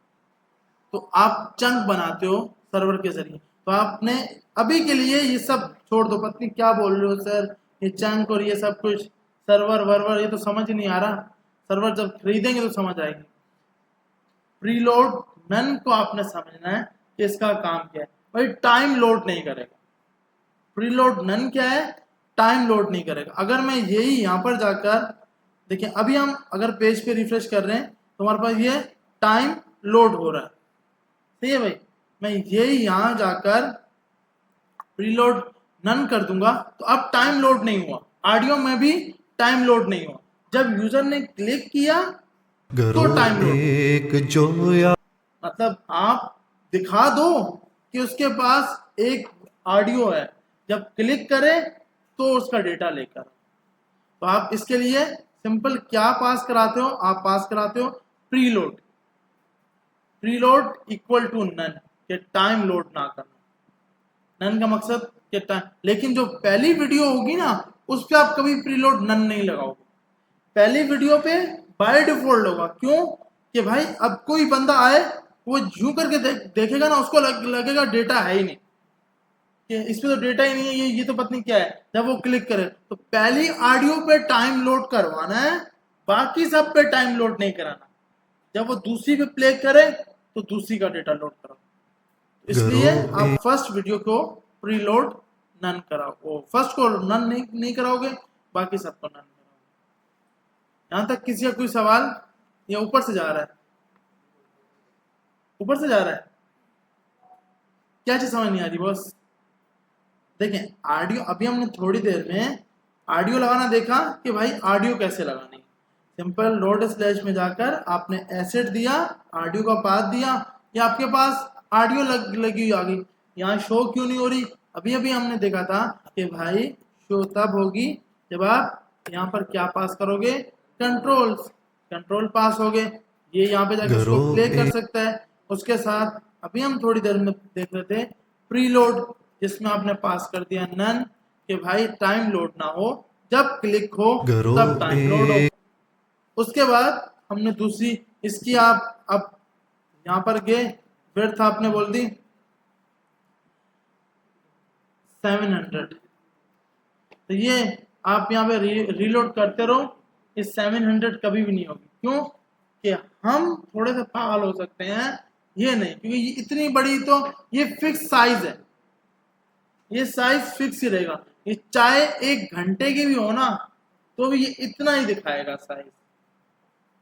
[SPEAKER 1] तो आप चंक बनाते हो सर्वर के जरिए, तो आपने अभी के लिए ये सब छोड़ दो। पत्नी क्या बोल रहे हो सर, ये चंक और ये सब कुछ सर्वर वर्वर ये तो समझ ही नहीं आ रहा, सर्वर जब खरीदेंगे तो समझ आएगी। प्रीलोड नन को आपने समझना है कि इसका काम क्या है भाई, टाइम लोड नहीं करेगा। प्रीलोड नन क्या है, टाइम लोड नहीं करेगा। अगर मैं यही यहाँ पर जाकर देखिए, अभी हम अगर पेज पे रिफ्रेश कर रहे हैं तो हमारे पास ये टाइम लोड हो रहा है, सही है भाई। मैं यही यहाँ जाकर प्रीलोड नन कर दूंगा तो अब टाइम लोड नहीं हुआ, ऑडियो में भी टाइम लोड नहीं हुआ। जब यूजर ने क्लिक किया तो टाइम लोड,
[SPEAKER 3] एक जो या
[SPEAKER 1] मतलब आप दिखा दो कि उसके पास एक ऑडियो है, जब क्लिक करे तो उसका डेटा लेकर। तो आप इसके लिए सिंपल क्या पास कराते हो, आप पास कराते हो preload. Preload equal to none, के टाइम लोड ना करना। नन का मकसद के टाइम, लेकिन जो पहली वीडियो होगी ना उस पर आप कभी प्रीलोड नन नहीं लगाओगे। पहली वीडियो पे बाय डिफॉल्ट होगा, क्यों कि भाई अब कोई बंदा आए वो यूं करके देखेगा ना, उसको लगेगा डेटा है ही नहीं, कि इसमें तो डेटा ही नहीं है, ये तो पता नहीं क्या है। जब वो क्लिक करे तो पहली ऑडियो पे टाइम लोड करवाना है, बाकी सब पे टाइम लोड नहीं कराना। जब वो दूसरी पे प्ले करे तो दूसरी का डेटा लोड कराओ। इसलिए आप फर्स्ट वीडियो को प्रीलोड नन कराओ, फर्स्ट को नन नहीं कराओगे, बाकी सबको नन कराओगे। यहां तक किसी का कोई सवाल, या ऊपर से जा रहा है, ऊपर से जा रहा है, क्या चीज समझ नहीं आ रही बॉस? देखें ऑडियो, अभी हमने थोड़ी देर में ऑडियो लगाना देखा कि भाई ऑडियो कैसे लगानी। सिंपल लोड स्लैश में जाकर आपने एसेट दिया, ऑडियो का पाथ दिया, या आपके पास ऑडियो लगी हुई आ गई। यहाँ शो क्यों नहीं हो रही? अभी अभी हमने देखा था कि भाई शो तब होगी जब आप यहाँ पर क्या पास करोगे, कंट्रोल पास हो गए, ये यहाँ पे जाकर इसको प्ले कर सकता है। उसके साथ अभी हम थोड़ी देर में देख रहे थे प्रीलोड, जिसमें आपने पास कर दिया नन, कि भाई टाइम लोड ना हो, जब क्लिक हो तब टाइम लोड हो। उसके बाद हमने दूसरी इसकी आप अब यहाँ पर गए, विड्थ आपने बोल दी 700, तो ये आप यहाँ पे रीलोड करते रहो, इस 700 कभी भी नहीं होगी। क्यों कि हम थोड़े से पागल हो सकते हैं, ये नहीं, क्योंकि ये इतनी बड़ी तो ये फिक्स साइज है, ये साइज फिक्स ही रहेगा। ये चाहे 1 घंटे की भी हो ना तो भी ये इतना ही दिखाएगा साइज,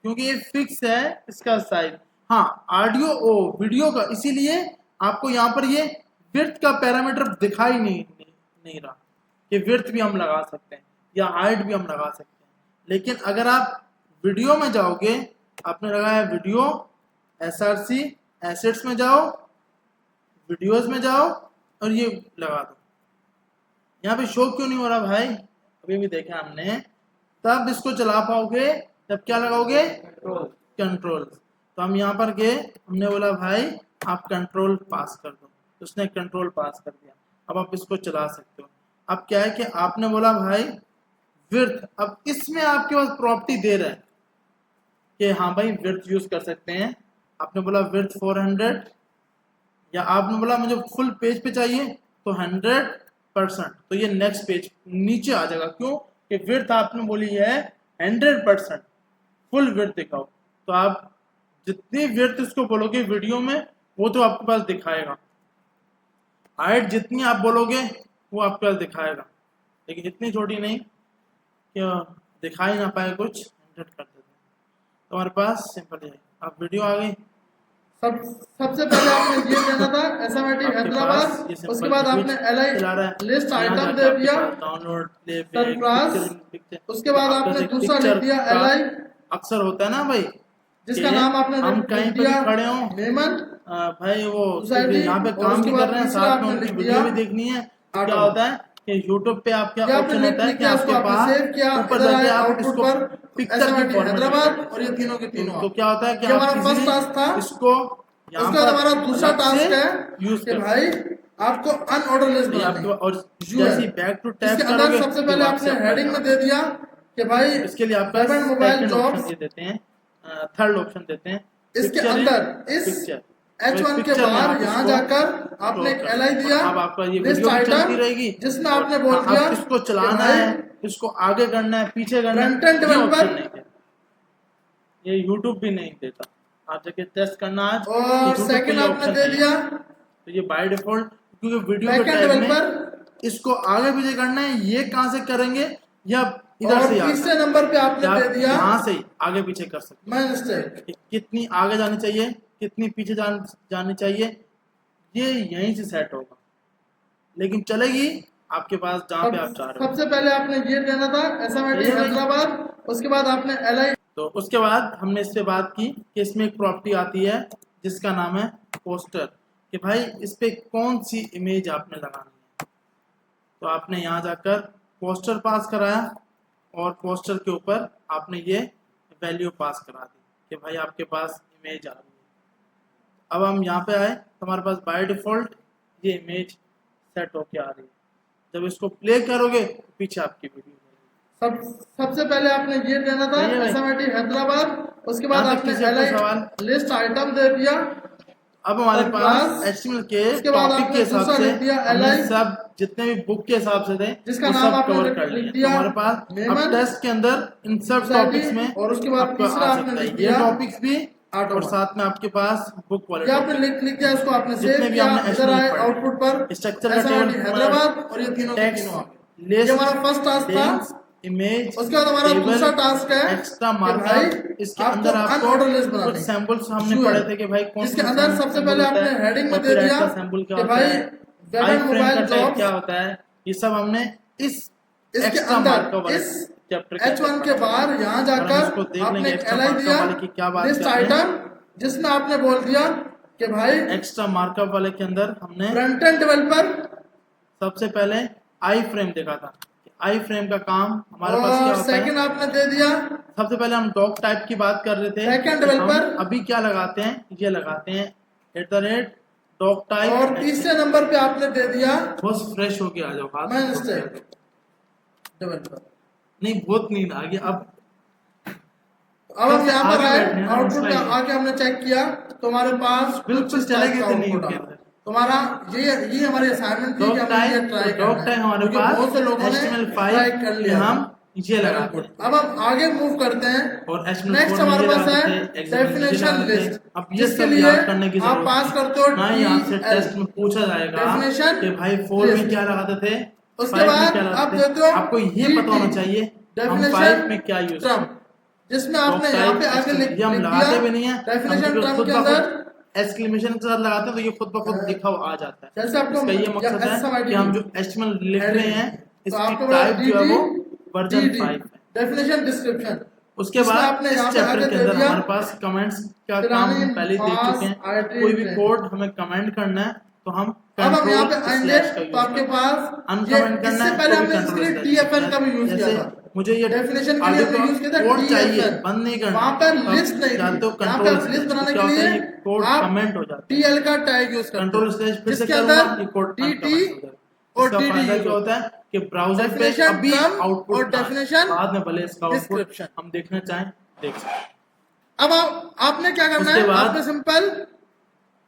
[SPEAKER 1] क्योंकि ये फिक्स है इसका साइज। हाँ ऑडियो ओ वीडियो का, इसीलिए आपको यहाँ पर ये विड्थ का पैरामीटर दिखाई नहीं रहा कि विड्थ भी हम लगा सकते हैं या हाइट भी हम लगा सकते हैं। लेकिन अगर आप वीडियो में जाओगे, आपने लगाया वीडियो, SRC एसेट्स में जाओ, वीडियोस में जाओ और ये लगा दो। यहाँ पे शो क्यों नहीं हो रहा भाई? अभी भी देखा हमने, तब इसको चला पाओगे जब क्या लगाओगे, कंट्रोल। तो हम यहाँ पर गए, हमने बोला भाई आप कंट्रोल पास कर दो, उसने कंट्रोल पास कर दिया। अब आप इसको चला सकते हो। अब क्या है कि आपने बोला भाई विड्थ, अब इसमें आपके पास प्रॉपर्टी दे रहा है कि हाँ भाई विड्थ यूज कर सकते हैं। आपने बोला विड्थ 400, या आपने बोला मुझे फुल पेज पे चाहिए तो 100%, तो ये नेक्स्ट पेज नीचे आ जाएगा। क्यों कि विड्थ आपने बोली है 100%, फुल विड्थ दिखाओ। तो आप जितनी विड्थ इसको बोलोगे वीडियो में वो तो आपके पास दिखाएगा, हाइट जितनी आप बोलोगे वो आपके पास दिखाएगा, लेकिन इतनी छोटी नहीं कि दिखाई ना पाए कुछ, 100 कर देते हैं। तो हमारे पास सिंपल है, आप वीडियो आ गई।
[SPEAKER 2] सबसे पहले आपने ये देना था SMIT हैदराबाद, उसके बाद आपने LI लिस्ट आइटम दे दिया,
[SPEAKER 1] डाउनलोड
[SPEAKER 2] उसके बाद आपने दूसरा लिख दिया LI,
[SPEAKER 1] अक्सर होता है ना भाई,
[SPEAKER 2] जिसका नाम आपने
[SPEAKER 1] हम कहीं पे भी खड़े हो
[SPEAKER 2] मेमन
[SPEAKER 1] भाई, वो यहाँ पे काम भी कर रहे हैं, साथ में उनकी वीडियो भी देखनी है। तो क्या होता है कि YouTube पे आपका ऑप्शन होता है कि आपके पास ऊपर जाके आप इसको पिक्चर की फॉर्मेट,
[SPEAKER 2] और ये तीनों के तीनों।
[SPEAKER 1] तो क्या होता है कि
[SPEAKER 2] हमारा फर्स्ट टास्क था,
[SPEAKER 1] इसको
[SPEAKER 2] उसका हमारा दूसरा टास्क है
[SPEAKER 1] यूज
[SPEAKER 2] कि भाई आपको अनऑर्डर लिस्ट बनानी है।
[SPEAKER 1] और जैसे बैक टू टैब
[SPEAKER 2] करोगे, सबसे पहले आपने हेडिंग में दे दिया कि भाई
[SPEAKER 1] इसके लिए आपका
[SPEAKER 2] मोबाइल जॉब्स
[SPEAKER 1] देते हैं, थर्ड ऑप्शन देते हैं
[SPEAKER 2] इसके अंदर इस H1 के
[SPEAKER 1] पिक्चर में
[SPEAKER 2] बाहर
[SPEAKER 1] आप
[SPEAKER 2] यहाँ
[SPEAKER 1] इसको
[SPEAKER 2] जाकर आपने एक
[SPEAKER 1] scroll कर
[SPEAKER 2] LI
[SPEAKER 1] सकते
[SPEAKER 2] दिया,
[SPEAKER 1] हो। अब आपका ये
[SPEAKER 2] लिस्ट
[SPEAKER 1] वीडियो भी चलती
[SPEAKER 2] आइटम
[SPEAKER 1] रहेगी,
[SPEAKER 2] जिसमें आपने बोल
[SPEAKER 1] अब
[SPEAKER 2] दिया
[SPEAKER 1] इसको
[SPEAKER 2] कि
[SPEAKER 1] चलाना
[SPEAKER 2] भाई
[SPEAKER 1] है, इसको आगे करना है, पीछे करना
[SPEAKER 2] फ्रंट
[SPEAKER 1] है,
[SPEAKER 2] एंड
[SPEAKER 1] ये
[SPEAKER 2] डेवलपर
[SPEAKER 1] ऑप्शन नहीं है, ये यूट्यूब भी नहीं देता। आप जाके टेस्ट करना आज,
[SPEAKER 2] और
[SPEAKER 1] यूट्यूब पे
[SPEAKER 2] सेकंड
[SPEAKER 1] ये
[SPEAKER 2] आपने
[SPEAKER 1] ऑप्शन
[SPEAKER 2] दे
[SPEAKER 1] नहीं
[SPEAKER 2] दिया
[SPEAKER 1] है। तो ये बाय डिफॉल्ट, क्योंकि वीडियो के
[SPEAKER 2] बैक एंड
[SPEAKER 1] टैग में
[SPEAKER 2] डेवलपर,
[SPEAKER 1] इसको आगे पीछे करना है, ये कहाँ से करेंगे, या इधर
[SPEAKER 2] और
[SPEAKER 1] से आता
[SPEAKER 2] तीसरे
[SPEAKER 1] है,
[SPEAKER 2] नंबर पे आपने
[SPEAKER 1] या
[SPEAKER 2] दे
[SPEAKER 1] आप
[SPEAKER 2] दिया
[SPEAKER 1] यहाँ से आगे पीछे कर सकते
[SPEAKER 2] माइन स्टेक।
[SPEAKER 1] हैं। कितनी आगे जानी चाहिए, कितनी पीछे जानी चाहिए, ये यहीं से सेट होगा, लेकिन चलेगी आपके पास जहाँ पे आप चाह रहे हो।
[SPEAKER 2] सबसे पहले आपने ये देना था SMIT हैदराबाद, उसके बाद आपने LI।
[SPEAKER 1] तो उसके बाद हमने इस पे बात की कि इसमें एक प्रॉपर्टी आती है जिसका नाम है पोस्टर, कि भाई इस पे कौन सी इमेज आपने लगानी है। तो आपने यहाँ जाकर पोस्टर पास कराया और पोस्टर के ऊपर आपने ये वैल्यू पास करा दी कि भाई आपके पास इमेज आ रही है। अब हम यहाँ पे आए तो हमारे पास बाय डिफॉल्ट ये इमेज सेट होके आ रही है। जब इसको प्ले करोगे तो पीछे आपकी वीडियो
[SPEAKER 2] सबसे पहले आपने ये देना था SMIT हैदराबाद, उसके बाद आपने LI लिस्ट आइटम दे दिया।
[SPEAKER 1] अब हमारे पास HTML के टॉपिक के हिसाब से हमने सब जितने भी बुक के हिसाब से थे
[SPEAKER 2] जिसका
[SPEAKER 1] वो
[SPEAKER 2] नाम
[SPEAKER 1] सब
[SPEAKER 2] आपने
[SPEAKER 1] कवर कर
[SPEAKER 2] लिख
[SPEAKER 1] लिए। तो
[SPEAKER 2] दिया
[SPEAKER 1] हमारे पास अब टेस्ट के अंदर इन सब टॉपिक्स में
[SPEAKER 2] और उसके बाद
[SPEAKER 1] आपको
[SPEAKER 2] तीसरा
[SPEAKER 1] आ
[SPEAKER 2] आपने
[SPEAKER 1] सकता है
[SPEAKER 2] लिख
[SPEAKER 1] ये
[SPEAKER 2] दिया
[SPEAKER 1] टॉपिक्स भी, और साथ में आपके पास बुक
[SPEAKER 2] ये आपने
[SPEAKER 1] क्वालिटी
[SPEAKER 2] लिख दिया, इसको आपने
[SPEAKER 1] जितने
[SPEAKER 2] सेव
[SPEAKER 1] भी
[SPEAKER 2] किया,
[SPEAKER 1] हमने
[SPEAKER 2] इधर आए
[SPEAKER 1] HTML
[SPEAKER 2] आउटपुट पर
[SPEAKER 1] स्ट्रक्चर का
[SPEAKER 2] SMIT
[SPEAKER 1] टेबल,
[SPEAKER 2] हैदराबाद और ये तीनों के
[SPEAKER 1] टेक्स्ट,
[SPEAKER 2] तीनों आ गए।
[SPEAKER 1] लिस्ट,
[SPEAKER 2] ये हमारा फर्स्ट टास्क था।
[SPEAKER 1] इमेज,
[SPEAKER 2] उसके बाद हमारा दूसरा टास्क है
[SPEAKER 1] एक्स्ट्रा
[SPEAKER 2] कि
[SPEAKER 1] मार्कअप।
[SPEAKER 2] भाई
[SPEAKER 1] इसके
[SPEAKER 2] आपको
[SPEAKER 1] अंदर आपको
[SPEAKER 2] अनऑर्डर लिस्ट
[SPEAKER 1] कुछ
[SPEAKER 2] बनानी है।
[SPEAKER 1] सैंपल्स हमने पढ़े थे कि भाई कौन
[SPEAKER 2] जिसके
[SPEAKER 1] सा
[SPEAKER 2] अंदर सबसे पहले आपने हेडिंग में दे दिया
[SPEAKER 1] सैंपल क्या
[SPEAKER 2] कि
[SPEAKER 1] होता
[SPEAKER 2] भाई
[SPEAKER 1] है,
[SPEAKER 2] वेब
[SPEAKER 1] आई
[SPEAKER 2] एंड
[SPEAKER 1] फ्रेम का
[SPEAKER 2] मोबाइल
[SPEAKER 1] टैग क्या
[SPEAKER 2] जॉब्स।
[SPEAKER 1] होता है, ये सब हमने इस
[SPEAKER 2] इसके
[SPEAKER 1] एक्स्ट्रा
[SPEAKER 2] अंदर
[SPEAKER 1] मार्कअप वाले
[SPEAKER 2] इस
[SPEAKER 1] चैप्टर के
[SPEAKER 2] H1
[SPEAKER 1] अंदर
[SPEAKER 2] के बाहर यहाँ जाकर
[SPEAKER 1] देख
[SPEAKER 2] आपने
[SPEAKER 1] लेंगे
[SPEAKER 2] एक
[SPEAKER 1] एक्स्ट्रा
[SPEAKER 2] LI
[SPEAKER 1] मार्कअप
[SPEAKER 2] दिया
[SPEAKER 1] वाले की क्या बात
[SPEAKER 2] लिस्ट
[SPEAKER 1] करते हैं।
[SPEAKER 2] आइटम, जिसमें आपने बोल दिया कि भाई
[SPEAKER 1] एक्स्ट्रा मार्कअप वाले के अंदर हमने
[SPEAKER 2] फ्रंट एंड डेवलपर,
[SPEAKER 1] सबसे पहले आई फ्रेम देखा था। आई फ्रेम का काम हमारे पास क्या
[SPEAKER 2] और
[SPEAKER 1] होता
[SPEAKER 2] सेकंड
[SPEAKER 1] है,
[SPEAKER 2] आपने दे दिया
[SPEAKER 1] सबसे पहले हम डॉक टाइप की बात कर रहे थे,
[SPEAKER 2] बैकएंड
[SPEAKER 1] हम
[SPEAKER 2] डेवलपर,
[SPEAKER 1] अभी क्या लगाते हैं, ये लगाते हैं @डॉक टाइप।
[SPEAKER 2] और तीसरे नंबर पे आपने दे दिया
[SPEAKER 1] बस फ्रेश होके आ जाओ, हाथ
[SPEAKER 2] माइन
[SPEAKER 1] धो के आ
[SPEAKER 2] स्टेक
[SPEAKER 1] जाओ।
[SPEAKER 2] डेवलपर।
[SPEAKER 1] नहीं बहुत नींद आ गई अब
[SPEAKER 2] हम यहाँ पर
[SPEAKER 1] आगे
[SPEAKER 2] आए,
[SPEAKER 1] बैठे हैं,
[SPEAKER 2] आउटपुट
[SPEAKER 1] slide
[SPEAKER 2] आके हमने चेक किया तो हमारे पास
[SPEAKER 1] बिल्कुल चले गए थे नींद के अंदर।
[SPEAKER 2] तुम्हारा ये हमारी असाइनमेंट थी कि हमने ये ट्राई
[SPEAKER 1] डॉक टाइप हमारे पास
[SPEAKER 2] बहुत से लोगों ने ट्राई कर
[SPEAKER 1] HTML5
[SPEAKER 2] लिया।
[SPEAKER 1] हम ये लगाते हैं।
[SPEAKER 2] अब हम आगे मूव करते हैं
[SPEAKER 1] और
[SPEAKER 2] नेक्स्ट हमारे पास है डेफिनेशन लिस्ट।
[SPEAKER 1] अब ये
[SPEAKER 2] जिसके
[SPEAKER 1] सब
[SPEAKER 2] लिए
[SPEAKER 1] याद करने की
[SPEAKER 2] आप
[SPEAKER 1] जरूरत
[SPEAKER 2] पास करते हो
[SPEAKER 1] ना, यहाँ से
[SPEAKER 2] DL
[SPEAKER 1] टेस्ट में पूछा जाएगा
[SPEAKER 2] डेफिनेशन
[SPEAKER 1] कि भाई 4 में क्या लगाते थे,
[SPEAKER 2] उसके
[SPEAKER 1] 5 में
[SPEAKER 2] बाद
[SPEAKER 1] क्या
[SPEAKER 2] आप
[SPEAKER 1] लगाते
[SPEAKER 2] देते
[SPEAKER 1] थे,
[SPEAKER 2] हो
[SPEAKER 1] आपको ये पता होना चाहिए हम 5 में क्या यूज
[SPEAKER 2] टर्म, जिसमें आपने यहाँ पे आगे लिख
[SPEAKER 1] हम लगाते भी नहीं है,
[SPEAKER 2] डेफिनेशन टर्म के अंदर
[SPEAKER 1] एक्सक्लेमेशन के साथ लगाते हैं तो ये खुद ब खुद लिखा हुआ आ जाता है।
[SPEAKER 2] जैसे आपको
[SPEAKER 1] इसका ये मकसद है कि हम जो HTML लिख रहे हैं इसकी टाइप जो है वो वर्जन 5 है।
[SPEAKER 2] डेफिनेशन डिस्क्रिप्शन,
[SPEAKER 1] उसके बाद इस चैप्टर के अंदर हमारे पास कमेंट्स का काम हम पहले देख चुके हैं। कोई भी कोड हमें कमेंट करना है तो हम
[SPEAKER 2] अब हम यहाँ पे आएंगे तो आपके पास
[SPEAKER 1] अनकमेंट करना
[SPEAKER 2] इससे
[SPEAKER 1] है
[SPEAKER 2] पहले
[SPEAKER 1] तो
[SPEAKER 2] हमने इसके लिए TFN का भी यूज किया था।
[SPEAKER 1] मुझे ये
[SPEAKER 2] डेफिनेशन के लिए हमने यूज किया था
[SPEAKER 1] कोड चाहिए,
[SPEAKER 2] TFN,
[SPEAKER 1] बंद नहीं करना,
[SPEAKER 2] वहाँ पर लिस्ट नहीं
[SPEAKER 1] जाते हो
[SPEAKER 2] थी। यहाँ पे
[SPEAKER 1] कंट्रोल
[SPEAKER 2] लिस्ट बनाने
[SPEAKER 1] क्या
[SPEAKER 2] के
[SPEAKER 1] होता है,
[SPEAKER 2] लिए
[SPEAKER 1] कोड
[SPEAKER 2] आप
[SPEAKER 1] कमेंट हो जाता है,
[SPEAKER 2] TL का टैग यूज करते
[SPEAKER 1] कंट्रोल
[SPEAKER 2] हो,
[SPEAKER 1] स्लैश फिर से
[SPEAKER 2] जिसके
[SPEAKER 1] करूंगा
[SPEAKER 2] अंदर
[SPEAKER 1] ये कोड
[SPEAKER 2] DT
[SPEAKER 1] और
[SPEAKER 2] और DD
[SPEAKER 1] फायदा क्या होता है कि ब्राउजर पे
[SPEAKER 2] Definition
[SPEAKER 1] अभी
[SPEAKER 2] term
[SPEAKER 1] आउटपुट
[SPEAKER 2] और definition
[SPEAKER 1] बाद में भले इसका आउटपुट
[SPEAKER 2] description।
[SPEAKER 1] हम देखना चाहें देख सकते।
[SPEAKER 2] अब आपने क्या करना
[SPEAKER 1] उसके
[SPEAKER 2] है,
[SPEAKER 1] बाद
[SPEAKER 2] आपने सिंपल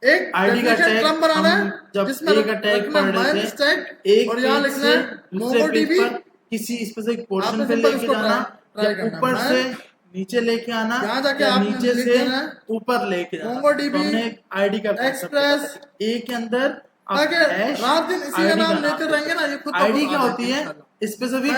[SPEAKER 2] एक
[SPEAKER 1] आईडी का
[SPEAKER 2] डेफिनेशन
[SPEAKER 1] टैग
[SPEAKER 2] टर्म बनाना है,
[SPEAKER 1] जब
[SPEAKER 2] जिसमें
[SPEAKER 1] ए का टैग
[SPEAKER 2] रखना
[SPEAKER 1] पढ़ रहे
[SPEAKER 2] माइन स्टैक
[SPEAKER 1] थे एक
[SPEAKER 2] और यहाँ
[SPEAKER 1] पेज
[SPEAKER 2] लिखना
[SPEAKER 1] से
[SPEAKER 2] है
[SPEAKER 1] दूसरे पेज
[SPEAKER 2] MongoDB।
[SPEAKER 1] पर किसी स्पेसिफिक पोर्शन
[SPEAKER 2] आपने
[SPEAKER 1] पे
[SPEAKER 2] सिंपल
[SPEAKER 1] लेके
[SPEAKER 2] इसको
[SPEAKER 1] जाना
[SPEAKER 2] ट्राई
[SPEAKER 1] या
[SPEAKER 2] करना
[SPEAKER 1] ऊपर
[SPEAKER 2] है।
[SPEAKER 1] से नीचे लेके आना
[SPEAKER 2] यहाँ जाके
[SPEAKER 1] या
[SPEAKER 2] आपने
[SPEAKER 1] नीचे
[SPEAKER 2] लिख
[SPEAKER 1] से
[SPEAKER 2] देना है
[SPEAKER 1] ऊपर लेके जाना।
[SPEAKER 2] MongoDB,
[SPEAKER 1] तो हमने एक आईडी का
[SPEAKER 2] एक्सप्रेस,
[SPEAKER 1] ए के अंदर
[SPEAKER 2] ताकि रात दिन इसी का नाम लेते रहेंगे ना, ये खुद ब खुद
[SPEAKER 1] आईडी
[SPEAKER 2] आ
[SPEAKER 1] क्या होती है
[SPEAKER 2] जाएगी
[SPEAKER 1] स्पेसिफिक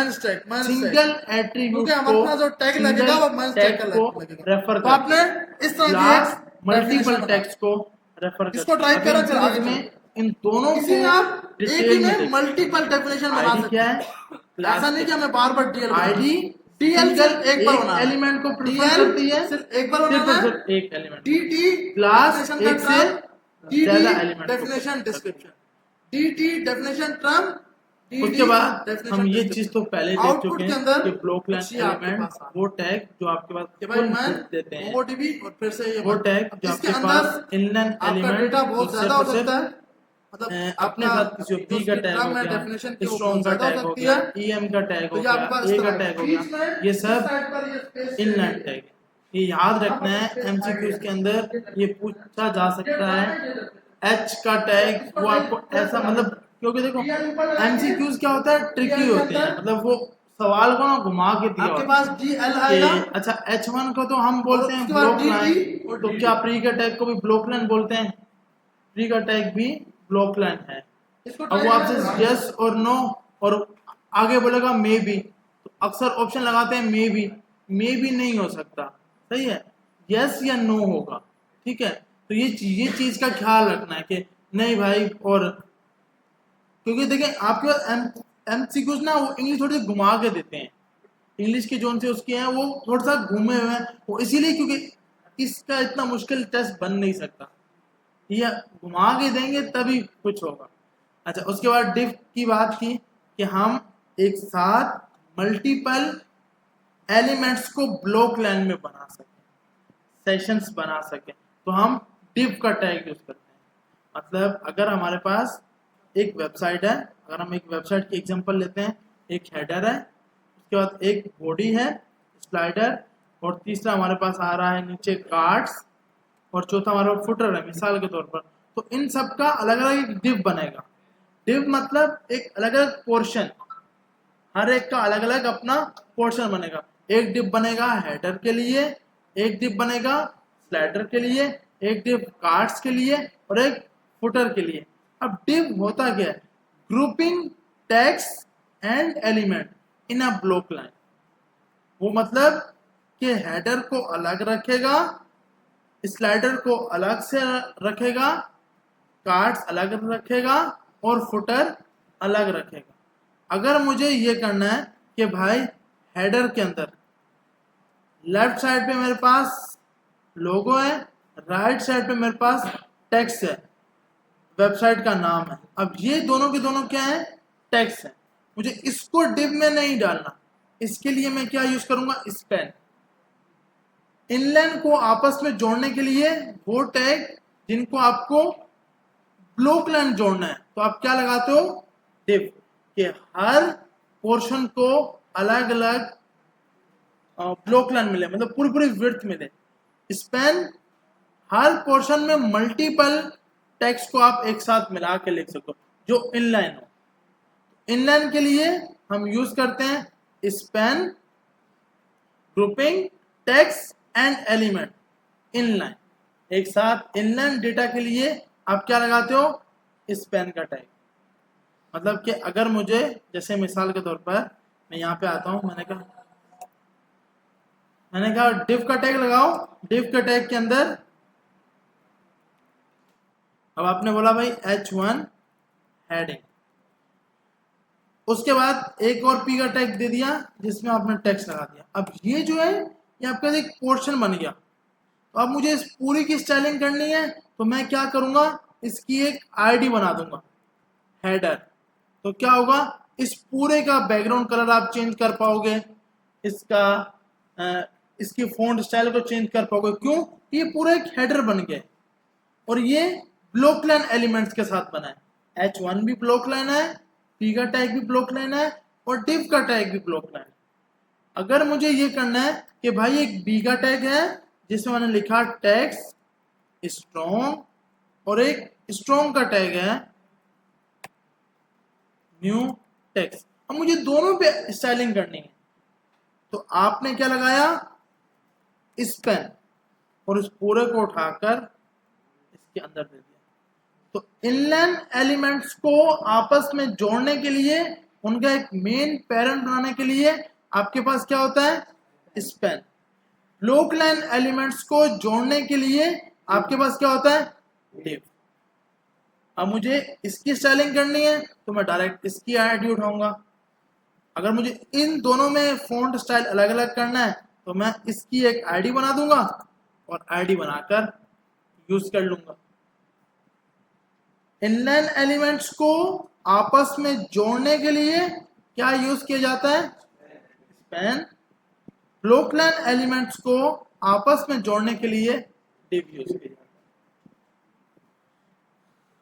[SPEAKER 1] सिंगल एट्रीब्यूट
[SPEAKER 2] क्योंकि हम अपना जो टैग लगेगा वो माइन स्टैक का लगेगा।
[SPEAKER 1] रेफर
[SPEAKER 2] तो आपने इस तरह की
[SPEAKER 1] मल्टीपल टेक्स्ट को रेफर
[SPEAKER 2] इसको ट्राई करो, चलो आगे
[SPEAKER 1] में इन दोनों
[SPEAKER 2] इसी में आप एक ही में मल्टीपल डेफिनेशन बना
[SPEAKER 1] आईडी
[SPEAKER 2] सकते
[SPEAKER 1] क्या
[SPEAKER 2] हैं।
[SPEAKER 1] है,
[SPEAKER 2] ऐसा नहीं कि हमें बार बार डीएल
[SPEAKER 1] आईडी
[SPEAKER 2] डीएल सिर्फ एक बार बनाना है,
[SPEAKER 1] एलिमेंट को प्रेफर
[SPEAKER 2] DL
[SPEAKER 1] करती है,
[SPEAKER 2] सिर्फ एक बार बनाना है,
[SPEAKER 1] सिर्फ एक एलिमेंट
[SPEAKER 2] डीटी
[SPEAKER 1] क्लास एक से ज्यादा element
[SPEAKER 2] definition description, DT definition term.
[SPEAKER 1] उसके बाद हम ये चीज तो पहले देख
[SPEAKER 2] आउटपुट
[SPEAKER 1] चुके
[SPEAKER 2] के
[SPEAKER 1] हैं
[SPEAKER 2] अंदर
[SPEAKER 1] कि ब्लॉक लाइन
[SPEAKER 2] अच्छी आपके
[SPEAKER 1] एलिमेंट
[SPEAKER 2] पास आ
[SPEAKER 1] वो टैग जो आपके पास
[SPEAKER 2] कि भाई मैं
[SPEAKER 1] देते हैं
[SPEAKER 2] MongoDB और फिर से ये
[SPEAKER 1] वो टैग जो
[SPEAKER 2] इसके
[SPEAKER 1] आपके
[SPEAKER 2] अंदर
[SPEAKER 1] पास इनलाइन
[SPEAKER 2] आपका
[SPEAKER 1] एलिमेंट
[SPEAKER 2] डेटा बहुत ज्यादा हो सकता है, मतलब
[SPEAKER 1] अपने साथ किसी पी का टैग हो गया, स्ट्रॉन्ग का टैग हो गया, EM का टैग हो गया, ए का टैग हो गया, ये सब इनलाइन टैग है। ये याद रखना है, एमसीक्यूज के अंदर ये पूछा जा सकता है। एच का टैग वो आपको ऐसा मतलब, क्योंकि देखो एमसीक्यूज क्या होता है, ट्रिकी होते हैं, मतलब वो सवाल को ना घुमा के दिया
[SPEAKER 2] आपके
[SPEAKER 1] होता है
[SPEAKER 2] पास GL आएगा।
[SPEAKER 1] कि अच्छा H1 को तो हम बोलते हैं
[SPEAKER 2] उसके बाद
[SPEAKER 1] ब्लॉक
[SPEAKER 2] DE
[SPEAKER 1] लाइन,
[SPEAKER 2] और
[SPEAKER 1] तो क्या प्री का टैग को भी ब्लॉक लाइन बोलते हैं? प्री का टैग भी ब्लॉक लाइन है।
[SPEAKER 2] इसको
[SPEAKER 1] अब वो आपसे यस और नो और आगे बोलेगा मे बी, तो अक्सर ऑप्शन लगाते हैं मे बी नहीं हो सकता, सही है, यस या नो होगा, ठीक है। तो ये चीज का ख्याल रखना है कि नहीं भाई, और क्योंकि देखें आपके पास एमसीक्यूज ना वो इंग्लिश थोड़ी सी घुमा के देते हैं, इंग्लिश के जोन से उसके हैं वो थोड़ा सा घूमे हुए हैं, वो इसीलिए क्योंकि इसका इतना मुश्किल टेस्ट बन नहीं सकता, ये घुमा के देंगे तभी कुछ होगा। अच्छा, उसके बाद डिफ की बात की कि हम एक साथ मल्टीपल एलिमेंट्स को ब्लॉक लाइन में बना सकें, सेशंस बना सकें, तो हम डिफ का टैग यूज करते हैं। मतलब अगर हमारे पास एक वेबसाइट है, अगर हम एक वेबसाइट की एग्जांपल लेते हैं, एक हेडर है, उसके बाद एक बॉडी है, स्लाइडर, और तीसरा हमारे पास आ रहा है नीचे कार्ड्स, और चौथा हमारा फुटर है मिसाल के तौर पर, तो इन सब का अलग अलग एक डिव बनेगा। डिव मतलब एक अलग अलग पोर्शन, हर एक का अलग अलग अपना पोर्शन बनेगा। एक डिव बनेगा हेडर के लिए, एक डिव बनेगा स्लाइडर के लिए, एक डिव कार्ड्स के लिए और एक फुटर के लिए। अब डिव होता क्या है? Grouping text and element in a block line. वो मतलब कि हेडर को अलग रखेगा, स्लाइडर को अलग से रखेगा, कार्ड्स अलग रखेगा और फुटर अलग रखेगा। अगर मुझे ये करना है कि भाई हेडर के अंदर लेफ्ट साइड पे मेरे पास लोगो है, राइट साइड पे मेरे पास टेक्स्ट है, वेबसाइट का नाम है, अब ये दोनों के दोनों क्या है? टेक्स्ट है। मुझे इसको डिव में नहीं डालना, इसके लिए मैं क्या यूज करूंगा? स्पैन। इनलाइन को आपस में जोड़ने के लिए वो टैग जिनको आपको ब्लॉक लाइन जोड़ना है, तो आप क्या लगाते हो? डिव, कि हर पोर्शन को अलग अलग ब्लॉक लाइन मिले, मतलब पूरी पूरी विड्थ मिले। स्पैन, हर पोर्शन में मल्टीपल टेक्स्ट को आप एक साथ मिला के लिख सको जो इनलाइन हो। इनलाइन के लिए हम यूज करते हैं span, grouping text and element, inline. एक साथ इनलाइन डेटा के लिए आप क्या लगाते हो? स्पैन का टैग। मतलब कि अगर मुझे, जैसे मिसाल के तौर पर मैं यहाँ पे आता हूँ, मैंने कहा डिव का टैग लगाओ, डिव का टैग के अंदर अब आपने बोला भाई H1 हेडिंग, उसके बाद एक और पी का टैग दे दिया जिसमें आपने टेक्स्ट लगा दिया। अब ये जो है ये आपका एक पोर्शन बन गया। तो अब मुझे इस पूरी की स्टाइलिंग करनी है, तो मैं क्या करूंगा? इसकी एक आईडी बना दूंगा, हेडर। तो क्या होगा? इस पूरे का बैकग्राउंड कलर आप चेंज कर पाओगे, इसका इसकी फॉन्ट स्टाइल को चेंज कर पाओगे। क्यों? ये पूरा एक हेडर बन गया और ये ब्लॉक लाइन एलिमेंट्स के साथ बना है। H1 भी ब्लॉक लाइन है, P का टैग भी ब्लॉक लाइन है और div का टैग भी ब्लॉक लाइन है। अगर मुझे ये करना है कि भाई एक B का टैग है जिसमें मैंने लिखा टेक्स्ट स्ट्रॉन्ग, और एक स्ट्रॉन्ग का टैग है न्यू टेक्स्ट। अब मुझे दोनों पे स्टाइलिंग करनी है, तो आपने क्या लगाया? स्पैन, और इस पूरे को उठाकर इसके अंदर दे दिया। तो इनलाइन एलिमेंट्स को आपस में जोड़ने के लिए, उनका एक मेन पैरेंट बनाने के लिए आपके पास क्या होता है? स्पैन। ब्लॉक लाइन एलिमेंट्स को जोड़ने के लिए आपके पास क्या होता है? डिव। अब मुझे इसकी स्टाइलिंग करनी है तो मैं डायरेक्ट इसकी आईडी उठाऊंगा। अगर मुझे इन दोनों में फॉन्ट स्टाइल अलग अलग करना है तो मैं इसकी एक आईडी बना दूंगा और आईडी बनाकर यूज कर लूंगा। इनलाइन एलिमेंट्स को आपस में जोड़ने के लिए क्या यूज किया जाता है? स्पैन। ब्लॉक लाइन एलिमेंट्स को आपस में जोड़ने के लिए डिव यूज किया जाता है।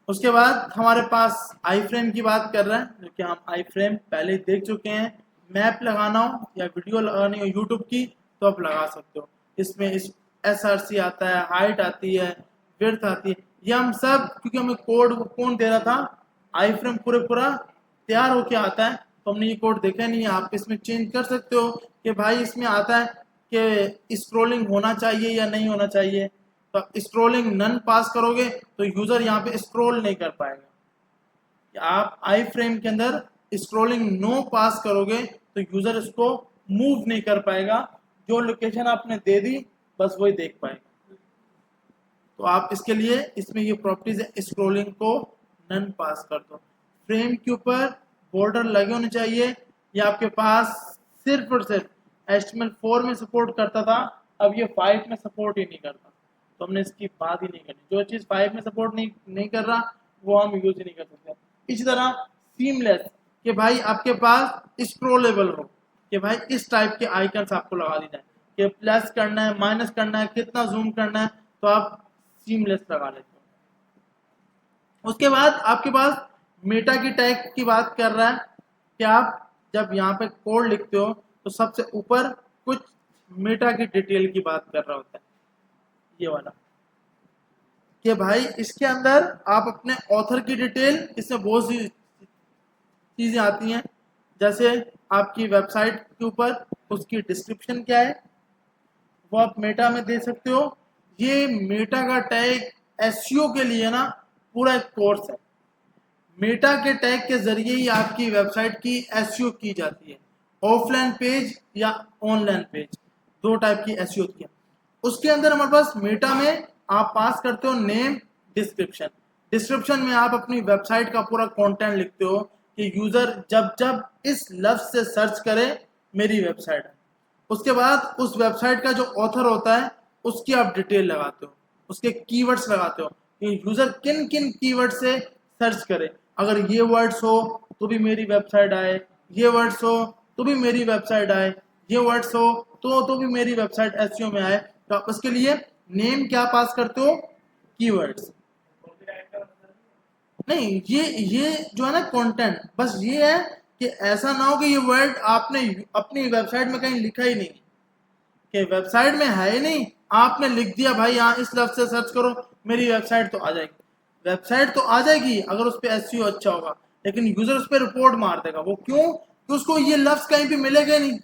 [SPEAKER 1] उसके बाद हमारे पास आई फ्रेम की बात कर रहे हैं, जो कि हम आई फ्रेम पहले ही देख चुके हैं। मैप लगाना हो या वीडियो लगानी हो यूट्यूब की तो आप लगा सकते हो। इसमें इस SRC आता है, हाइट आती है, विड्थ आती है, ये हम सब क्योंकि हमें कोड कौन दे रहा था, आई फ्रेम पूरा तैयार होके आता है, तो हमने ये कोड देखा नहीं है। आप इसमें चेंज कर सकते हो कि भाई इसमें आता है कि स्क्रोलिंग होना चाहिए या नहीं होना चाहिए, तो स्क्रोलिंग नन पास करोगे तो यूजर यहाँ पे स्क्रोल नहीं कर पाएगा। आप आई फ्रेम के अंदर स्क्रोलिंग नो पास करोगे तो यूजर इसको मूव नहीं कर पाएगा, जो लोकेशन आपने दे दी बस वही देख पाएगा। तो आप इसके लिए इसमें ये प्रॉपर्टीज है, स्क्रोलिंग को नन पास कर दो। फ्रेम के ऊपर बॉर्डर लगे होने चाहिए। ये आपके पास सिर्फ और सिर्फ HTML4 में सपोर्ट करता था, अब ये 5 में सपोर्ट ही नहीं करता, तो हमने इसकी बात ही नहीं करनी। जो चीज़ 5 में सपोर्ट नहीं कर रहा वो हम यूज ही नहीं कर सकते। इसी तरह सीमलेस, कि भाई आपके पास स्क्रोलेबल हो, कि भाई इस टाइप के आइकन्स आपको लगा दी जाए कि प्लस करना है, माइनस करना है, कितना जूम करना है, तो आप सीमलेस लगा लेते हो। उसके बाद आपके पास मेटा की टैग की बात कर रहा है कि आप जब यहाँ पे कोड लिखते हो तो सबसे ऊपर कुछ मेटा की डिटेल की बात कर रहा होता है, ये वाला, कि भाई इसके अंदर आप अपने ऑथर की डिटेल, इसमें बहुत सी चीजें आती हैं, जैसे आपकी वेबसाइट के ऊपर उसकी डिस्क्रिप्शन क्या है वो आप मेटा में दे सकते हो। ये मेटा का टैग SEO के लिए ना पूरा एक कोर्स है। मेटा के टैग के जरिए ही आपकी वेबसाइट की SEO की जाती है, ऑफलाइन पेज या ऑनलाइन पेज, दो टाइप की SEO होती है। उसके अंदर हमारे पास मेटा में आप पास करते हो नेम, डिस्क्रिप्शन। डिस्क्रिप्शन में आप अपनी वेबसाइट का पूरा कंटेंट लिखते हो कि यूजर जब जब इस लफ्ज से सर्च करे मेरी वेबसाइट है। उसके बाद उस वेबसाइट का जो ऑथर होता है उसकी आप डिटेल लगाते हो, उसके कीवर्ड्स लगाते हो कि यूजर किन किन कीवर्ड से सर्च करे। अगर ये वर्ड्स हो तो भी मेरी वेबसाइट आए, ये वर्ड्स हो तो भी मेरी वेबसाइट आए, ये वर्ड्स हो तो भी मेरी वेबसाइट SEO में आए। तो आप उसके लिए नेम क्या पास करते हो, कीवर्ड्स नहीं, ये जो है ना कंटेंट, बस ये है कि ऐसा ना हो कि ये वर्ड आपने अपनी वेबसाइट में कहीं लिखा ही नहीं, कि वेबसाइट में है ही नहीं, आपने लिख दिया भाई यहाँ इस लफ्ज से सर्च करो मेरी वेबसाइट तो आ जाएगी। वेबसाइट तो आ जाएगी अगर उस पर SEO अच्छा होगा, लेकिन यूजर उस पर रिपोर्ट मार देगा। वो क्यों? कि उसको ये लफ्ज कहीं भी मिलेगा नहीं।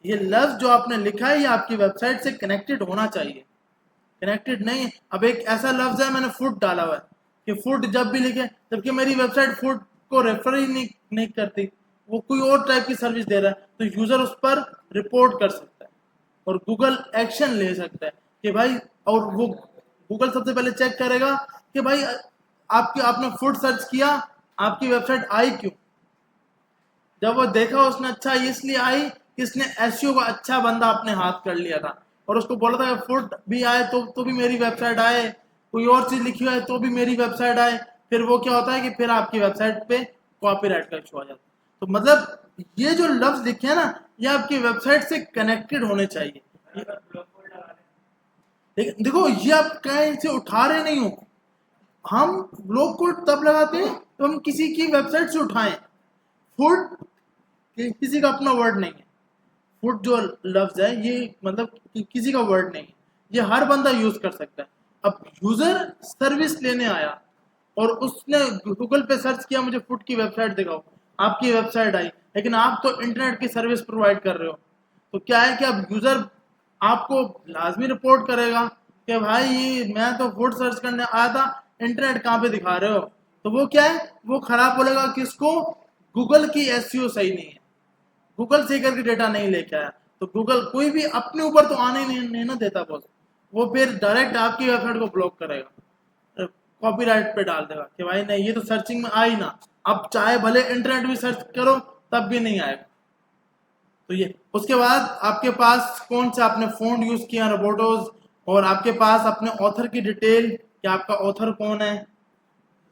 [SPEAKER 1] ये लफ्ज जो आपने लिखा है ये आपकी वेबसाइट से कनेक्टेड होना चाहिए, कनेक्टेड नहीं। अब एक ऐसा लफ्ज है मैंने फुट डाला हुआ है कि फुट जब भी लिखे, जबकि मेरी वेबसाइट फुट को रेफर ही नहीं करती, वो कोई और टाइप की सर्विस दे रहा है, तो यूजर उस पर रिपोर्ट कर सकता है और गूगल एक्शन ले सकता है कि भाई, और वो गूगल सबसे पहले चेक करेगा कि भाई आपने फुट सर्च किया, आपकी वेबसाइट आई क्यों। जब वो देखा उसने अच्छा इसलिए आई कि इसने SEO का अच्छा बंदा अपने हाथ कर लिया था और उसको बोला था फुट भी आए तो भी मेरी वेबसाइट आए, कोई और चीज लिखी है तो भी मेरी वेबसाइट आए, फिर वो क्या होता है कि फिर आपकी वेबसाइट पे कॉपीराइट का इशू आ जाता है। तो मतलब ये जो लफ्ज लिखे हैं ना ये आपकी वेबसाइट से कनेक्टेड होने चाहिए। देखो ये आप कहीं से उठा रहे नहीं हो, हम ब्लॉग कोड तब लगाते हैं तो हम किसी की वेबसाइट से उठाएं। फुट किसी का अपना वर्ड नहीं है, फुट जो लफ्ज है ये मतलब किसी का वर्ड नहीं है, ये हर बंदा यूज कर सकता है। अब यूजर सर्विस लेने आया और उसने गूगल पे सर्च किया मुझे फुट की वेबसाइट दिखाओ, आपकी वेबसाइट आई, लेकिन आप तो इंटरनेट की सर्विस प्रोवाइड कर रहे हो, तो क्या है कि अब यूजर आपको लाजमी रिपोर्ट करेगा कि भाई मैं तो फुट सर्च करने आया था, इंटरनेट कहाँ पे दिखा रहे हो। तो वो क्या है, वो खराब बोलेगा किसको, गूगल की SEO सही नहीं है, गूगल से करके डेटा नहीं लेके आया। तो गूगल कोई भी अपने ऊपर तो आने नहीं ना देता बॉस, वो फिर डायरेक्ट आपकी वेबसाइट को ब्लॉक करेगा, कॉपीराइट पे डाल देगा कि भाई नहीं ये तो सर्चिंग में आई ना, अब चाहे भले इंटरनेट भी सर्च करो तब भी नहीं आएगा। तो ये उसके बाद आपके पास कौन सा आपने फॉन्ट यूज किया रोबोटोज, और आपके पास अपने ऑथर की डिटेल कि आपका ऑथर कौन है,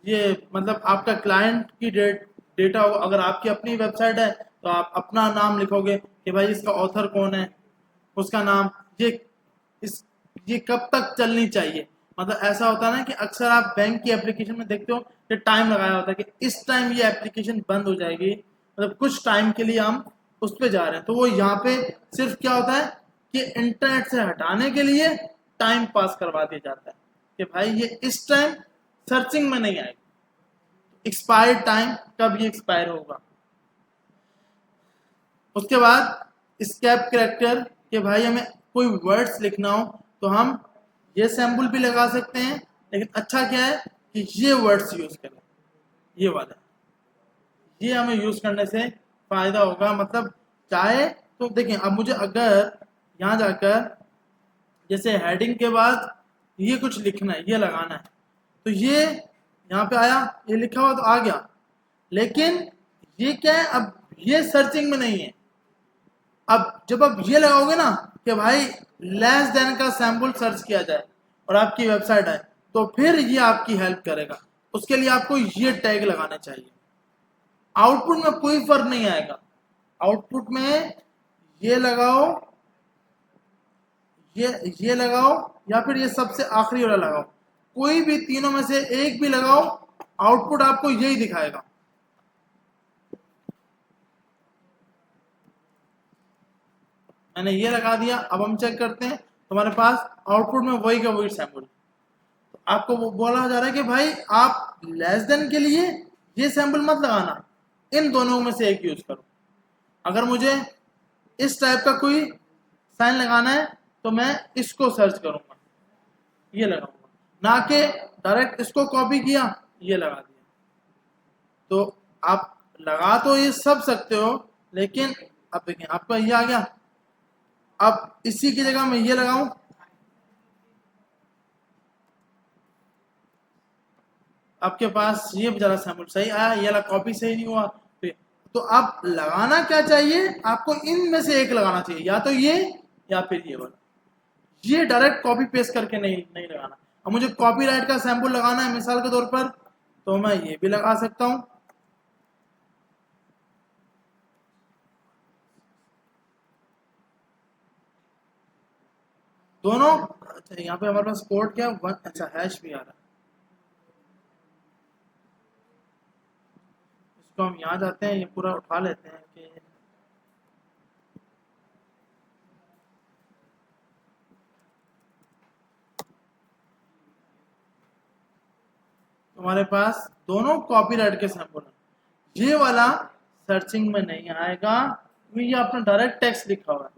[SPEAKER 1] ये मतलब आपका क्लाइंट की डेटा हो। अगर आपकी अपनी वेबसाइट है तो आप अपना नाम लिखोगे कि भाई इसका ऑथर कौन है, उसका नाम, ये कब तक चलनी चाहिए। मतलब ऐसा होता है ना कि अक्सर आप बैंक की एप्लीकेशन में देखते हो कि टाइम लगाया होता है कि इस टाइम ये एप्लीकेशन बंद हो जाएगी, मतलब कुछ टाइम के लिए हम उस पर जा रहे हैं। तो वो यहाँ पे सिर्फ क्या होता है कि इंटरनेट से हटाने के लिए टाइम पास करवा दिया जाता है कि भाई ये इस टाइम सर्चिंग में नहीं आएगा, एक्सपायर टाइम कब ये एक्सपायर होगा। उसके बाद स्केप कैरेक्टर कि भाई हमें कोई वर्ड्स लिखना हो तो हम ये सैम्पल भी लगा सकते हैं, लेकिन अच्छा क्या है कि ये वर्ड्स यूज करें, ये वाला, ये हमें यूज करने से फायदा होगा। मतलब चाहे तो देखें, अब मुझे अगर यहाँ जाकर जैसे हेडिंग के बाद ये कुछ लिखना है, ये लगाना है, तो ये यहाँ पे आया, ये लिखा हुआ तो आ गया, लेकिन ये क्या है, अब ये सर्चिंग में नहीं है। अब जब आप ये लगाओगे ना कि भाई लेस देन का सैंपल सर्च किया जाए और आपकी वेबसाइट है, तो फिर ये आपकी हेल्प करेगा। उसके लिए आपको ये टैग लगाना चाहिए। आउटपुट में कोई फर्क नहीं आएगा, आउटपुट में ये लगाओ, ये लगाओ, या फिर ये सबसे आखिरी वाला लगाओ, कोई भी तीनों में से एक भी लगाओ, आउटपुट आपको यही दिखाएगा। मैंने ये लगा दिया, अब हम चेक करते हैं, तुम्हारे पास आउटपुट में वही का वही सैंपल। तो आपको वो बोला जा रहा है कि भाई आप लेस देन के लिए ये सैंपल मत लगाना, इन दोनों में से एक यूज करो। अगर मुझे इस टाइप का कोई साइन लगाना है तो मैं इसको सर्च करूंगा, ये लगाऊंगा, ना कि डायरेक्ट इसको कॉपी किया ये लगा दिया। तो आप लगा तो ये सब सकते हो, लेकिन अब देखिए आपका ये आ गया, अब इसी की जगह मैं ये लगाऊं, आपके पास ये बेचारा सैंपल सही आया, ये वाला कॉपी सही नहीं हुआ। तो आप लगाना क्या चाहिए, आपको इनमें से एक लगाना चाहिए, या तो ये या फिर ये वाला। ये डायरेक्ट कॉपी पेस्ट करके नहीं लगाना। अब मुझे कॉपीराइट का सैंपल लगाना है मिसाल के तौर पर, तो मैं ये भी लगा सकता हूं। दोनों, अच्छा यहाँ पे हमारे पास कोड क्या, अच्छा हैश भी आ रहा है, इसको हम यहाँ जाते हैं, ये पूरा उठा लेते हैं कि तुम्हारे पास दोनों कॉपीराइट के सैंपल हैं। ये वाला सर्चिंग में नहीं आएगा, ये अपना डायरेक्ट टेक्स्ट लिखा हुआ है,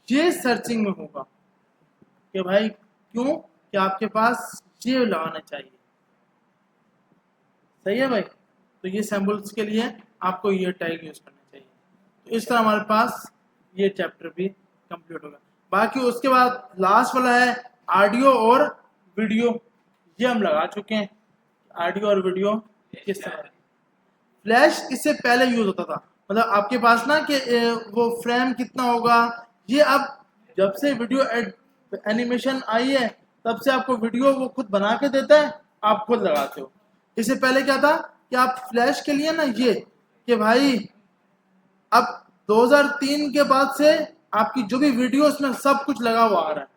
[SPEAKER 1] ये सर्चिंग में होगा। कि भाई क्यों, कि आपके पास ये लगाना चाहिए। सही है भाई, तो ये सैंपल्स के लिए आपको ये टैग यूज करना चाहिए। तो इस तरह हमारे पास ये चैप्टर भी कंप्लीट होगा। बाकी उसके बाद लास्ट वाला है ऑडियो और वीडियो, ये हम लगा चुके हैं। ऑडियो और वीडियो किस तरह, फ्लैश इससे पहले यूज होता था, मतलब आपके पास ना कि वो फ्रेम कितना होगा, ये अब जब से वीडियो एनिमेशन आई है तब से आपको वीडियो वो खुद बना के देता है, आप खुद लगाते हो। इससे पहले क्या था कि आप फ्लैश के लिए ना ये कि भाई अब 2003 के बाद से आपकी जो भी वीडियो उसमें सब कुछ लगा हुआ आ रहा है।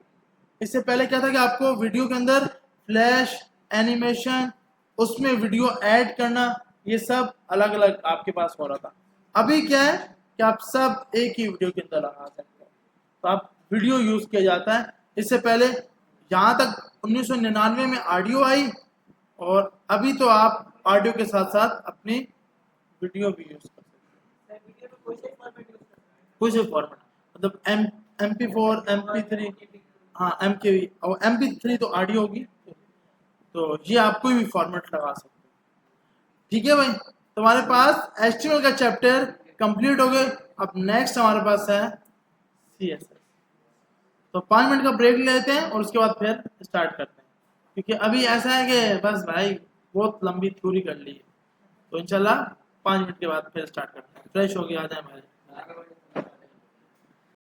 [SPEAKER 1] इससे पहले क्या था कि आपको वीडियो के अंदर फ्लैश एनिमेशन, उसमें वीडियो ऐड करना, ये सब अलग अलग आपके पास हो रहा था। अभी क्या है कि आप सब एक ही वीडियो के अंदर लगा सकते हो, तो आप वीडियो यूज किया जाता है। इससे पहले यहाँ तक 1999 में ऑडियो आई, और अभी तो आप ऑडियो के साथ साथ अपनी वीडियो भी यूज कर सकते हैं। कोई से फॉर्मेट, मतलब MP4, MP3, हाँ MKV और MP3 तो ऑडियो होगी, तो ये आप कोई भी फॉर्मेट लगा सकते हो। ठीक है भाई, तुम्हारे पास HTML का चैप्टर कंप्लीट हो गए। अब नेक्स्ट हमारे पास है CSS। तो 5 मिनट का ब्रेक लेते हैं और उसके बाद फिर स्टार्ट करते हैं, क्योंकि अभी ऐसा है कि बस भाई बहुत लंबी थ्योरी कर ली है। तो इंशाल्लाह 5 मिनट के बाद फिर स्टार्ट करते हैं। फ्रेश हो गया आ जाए हमारे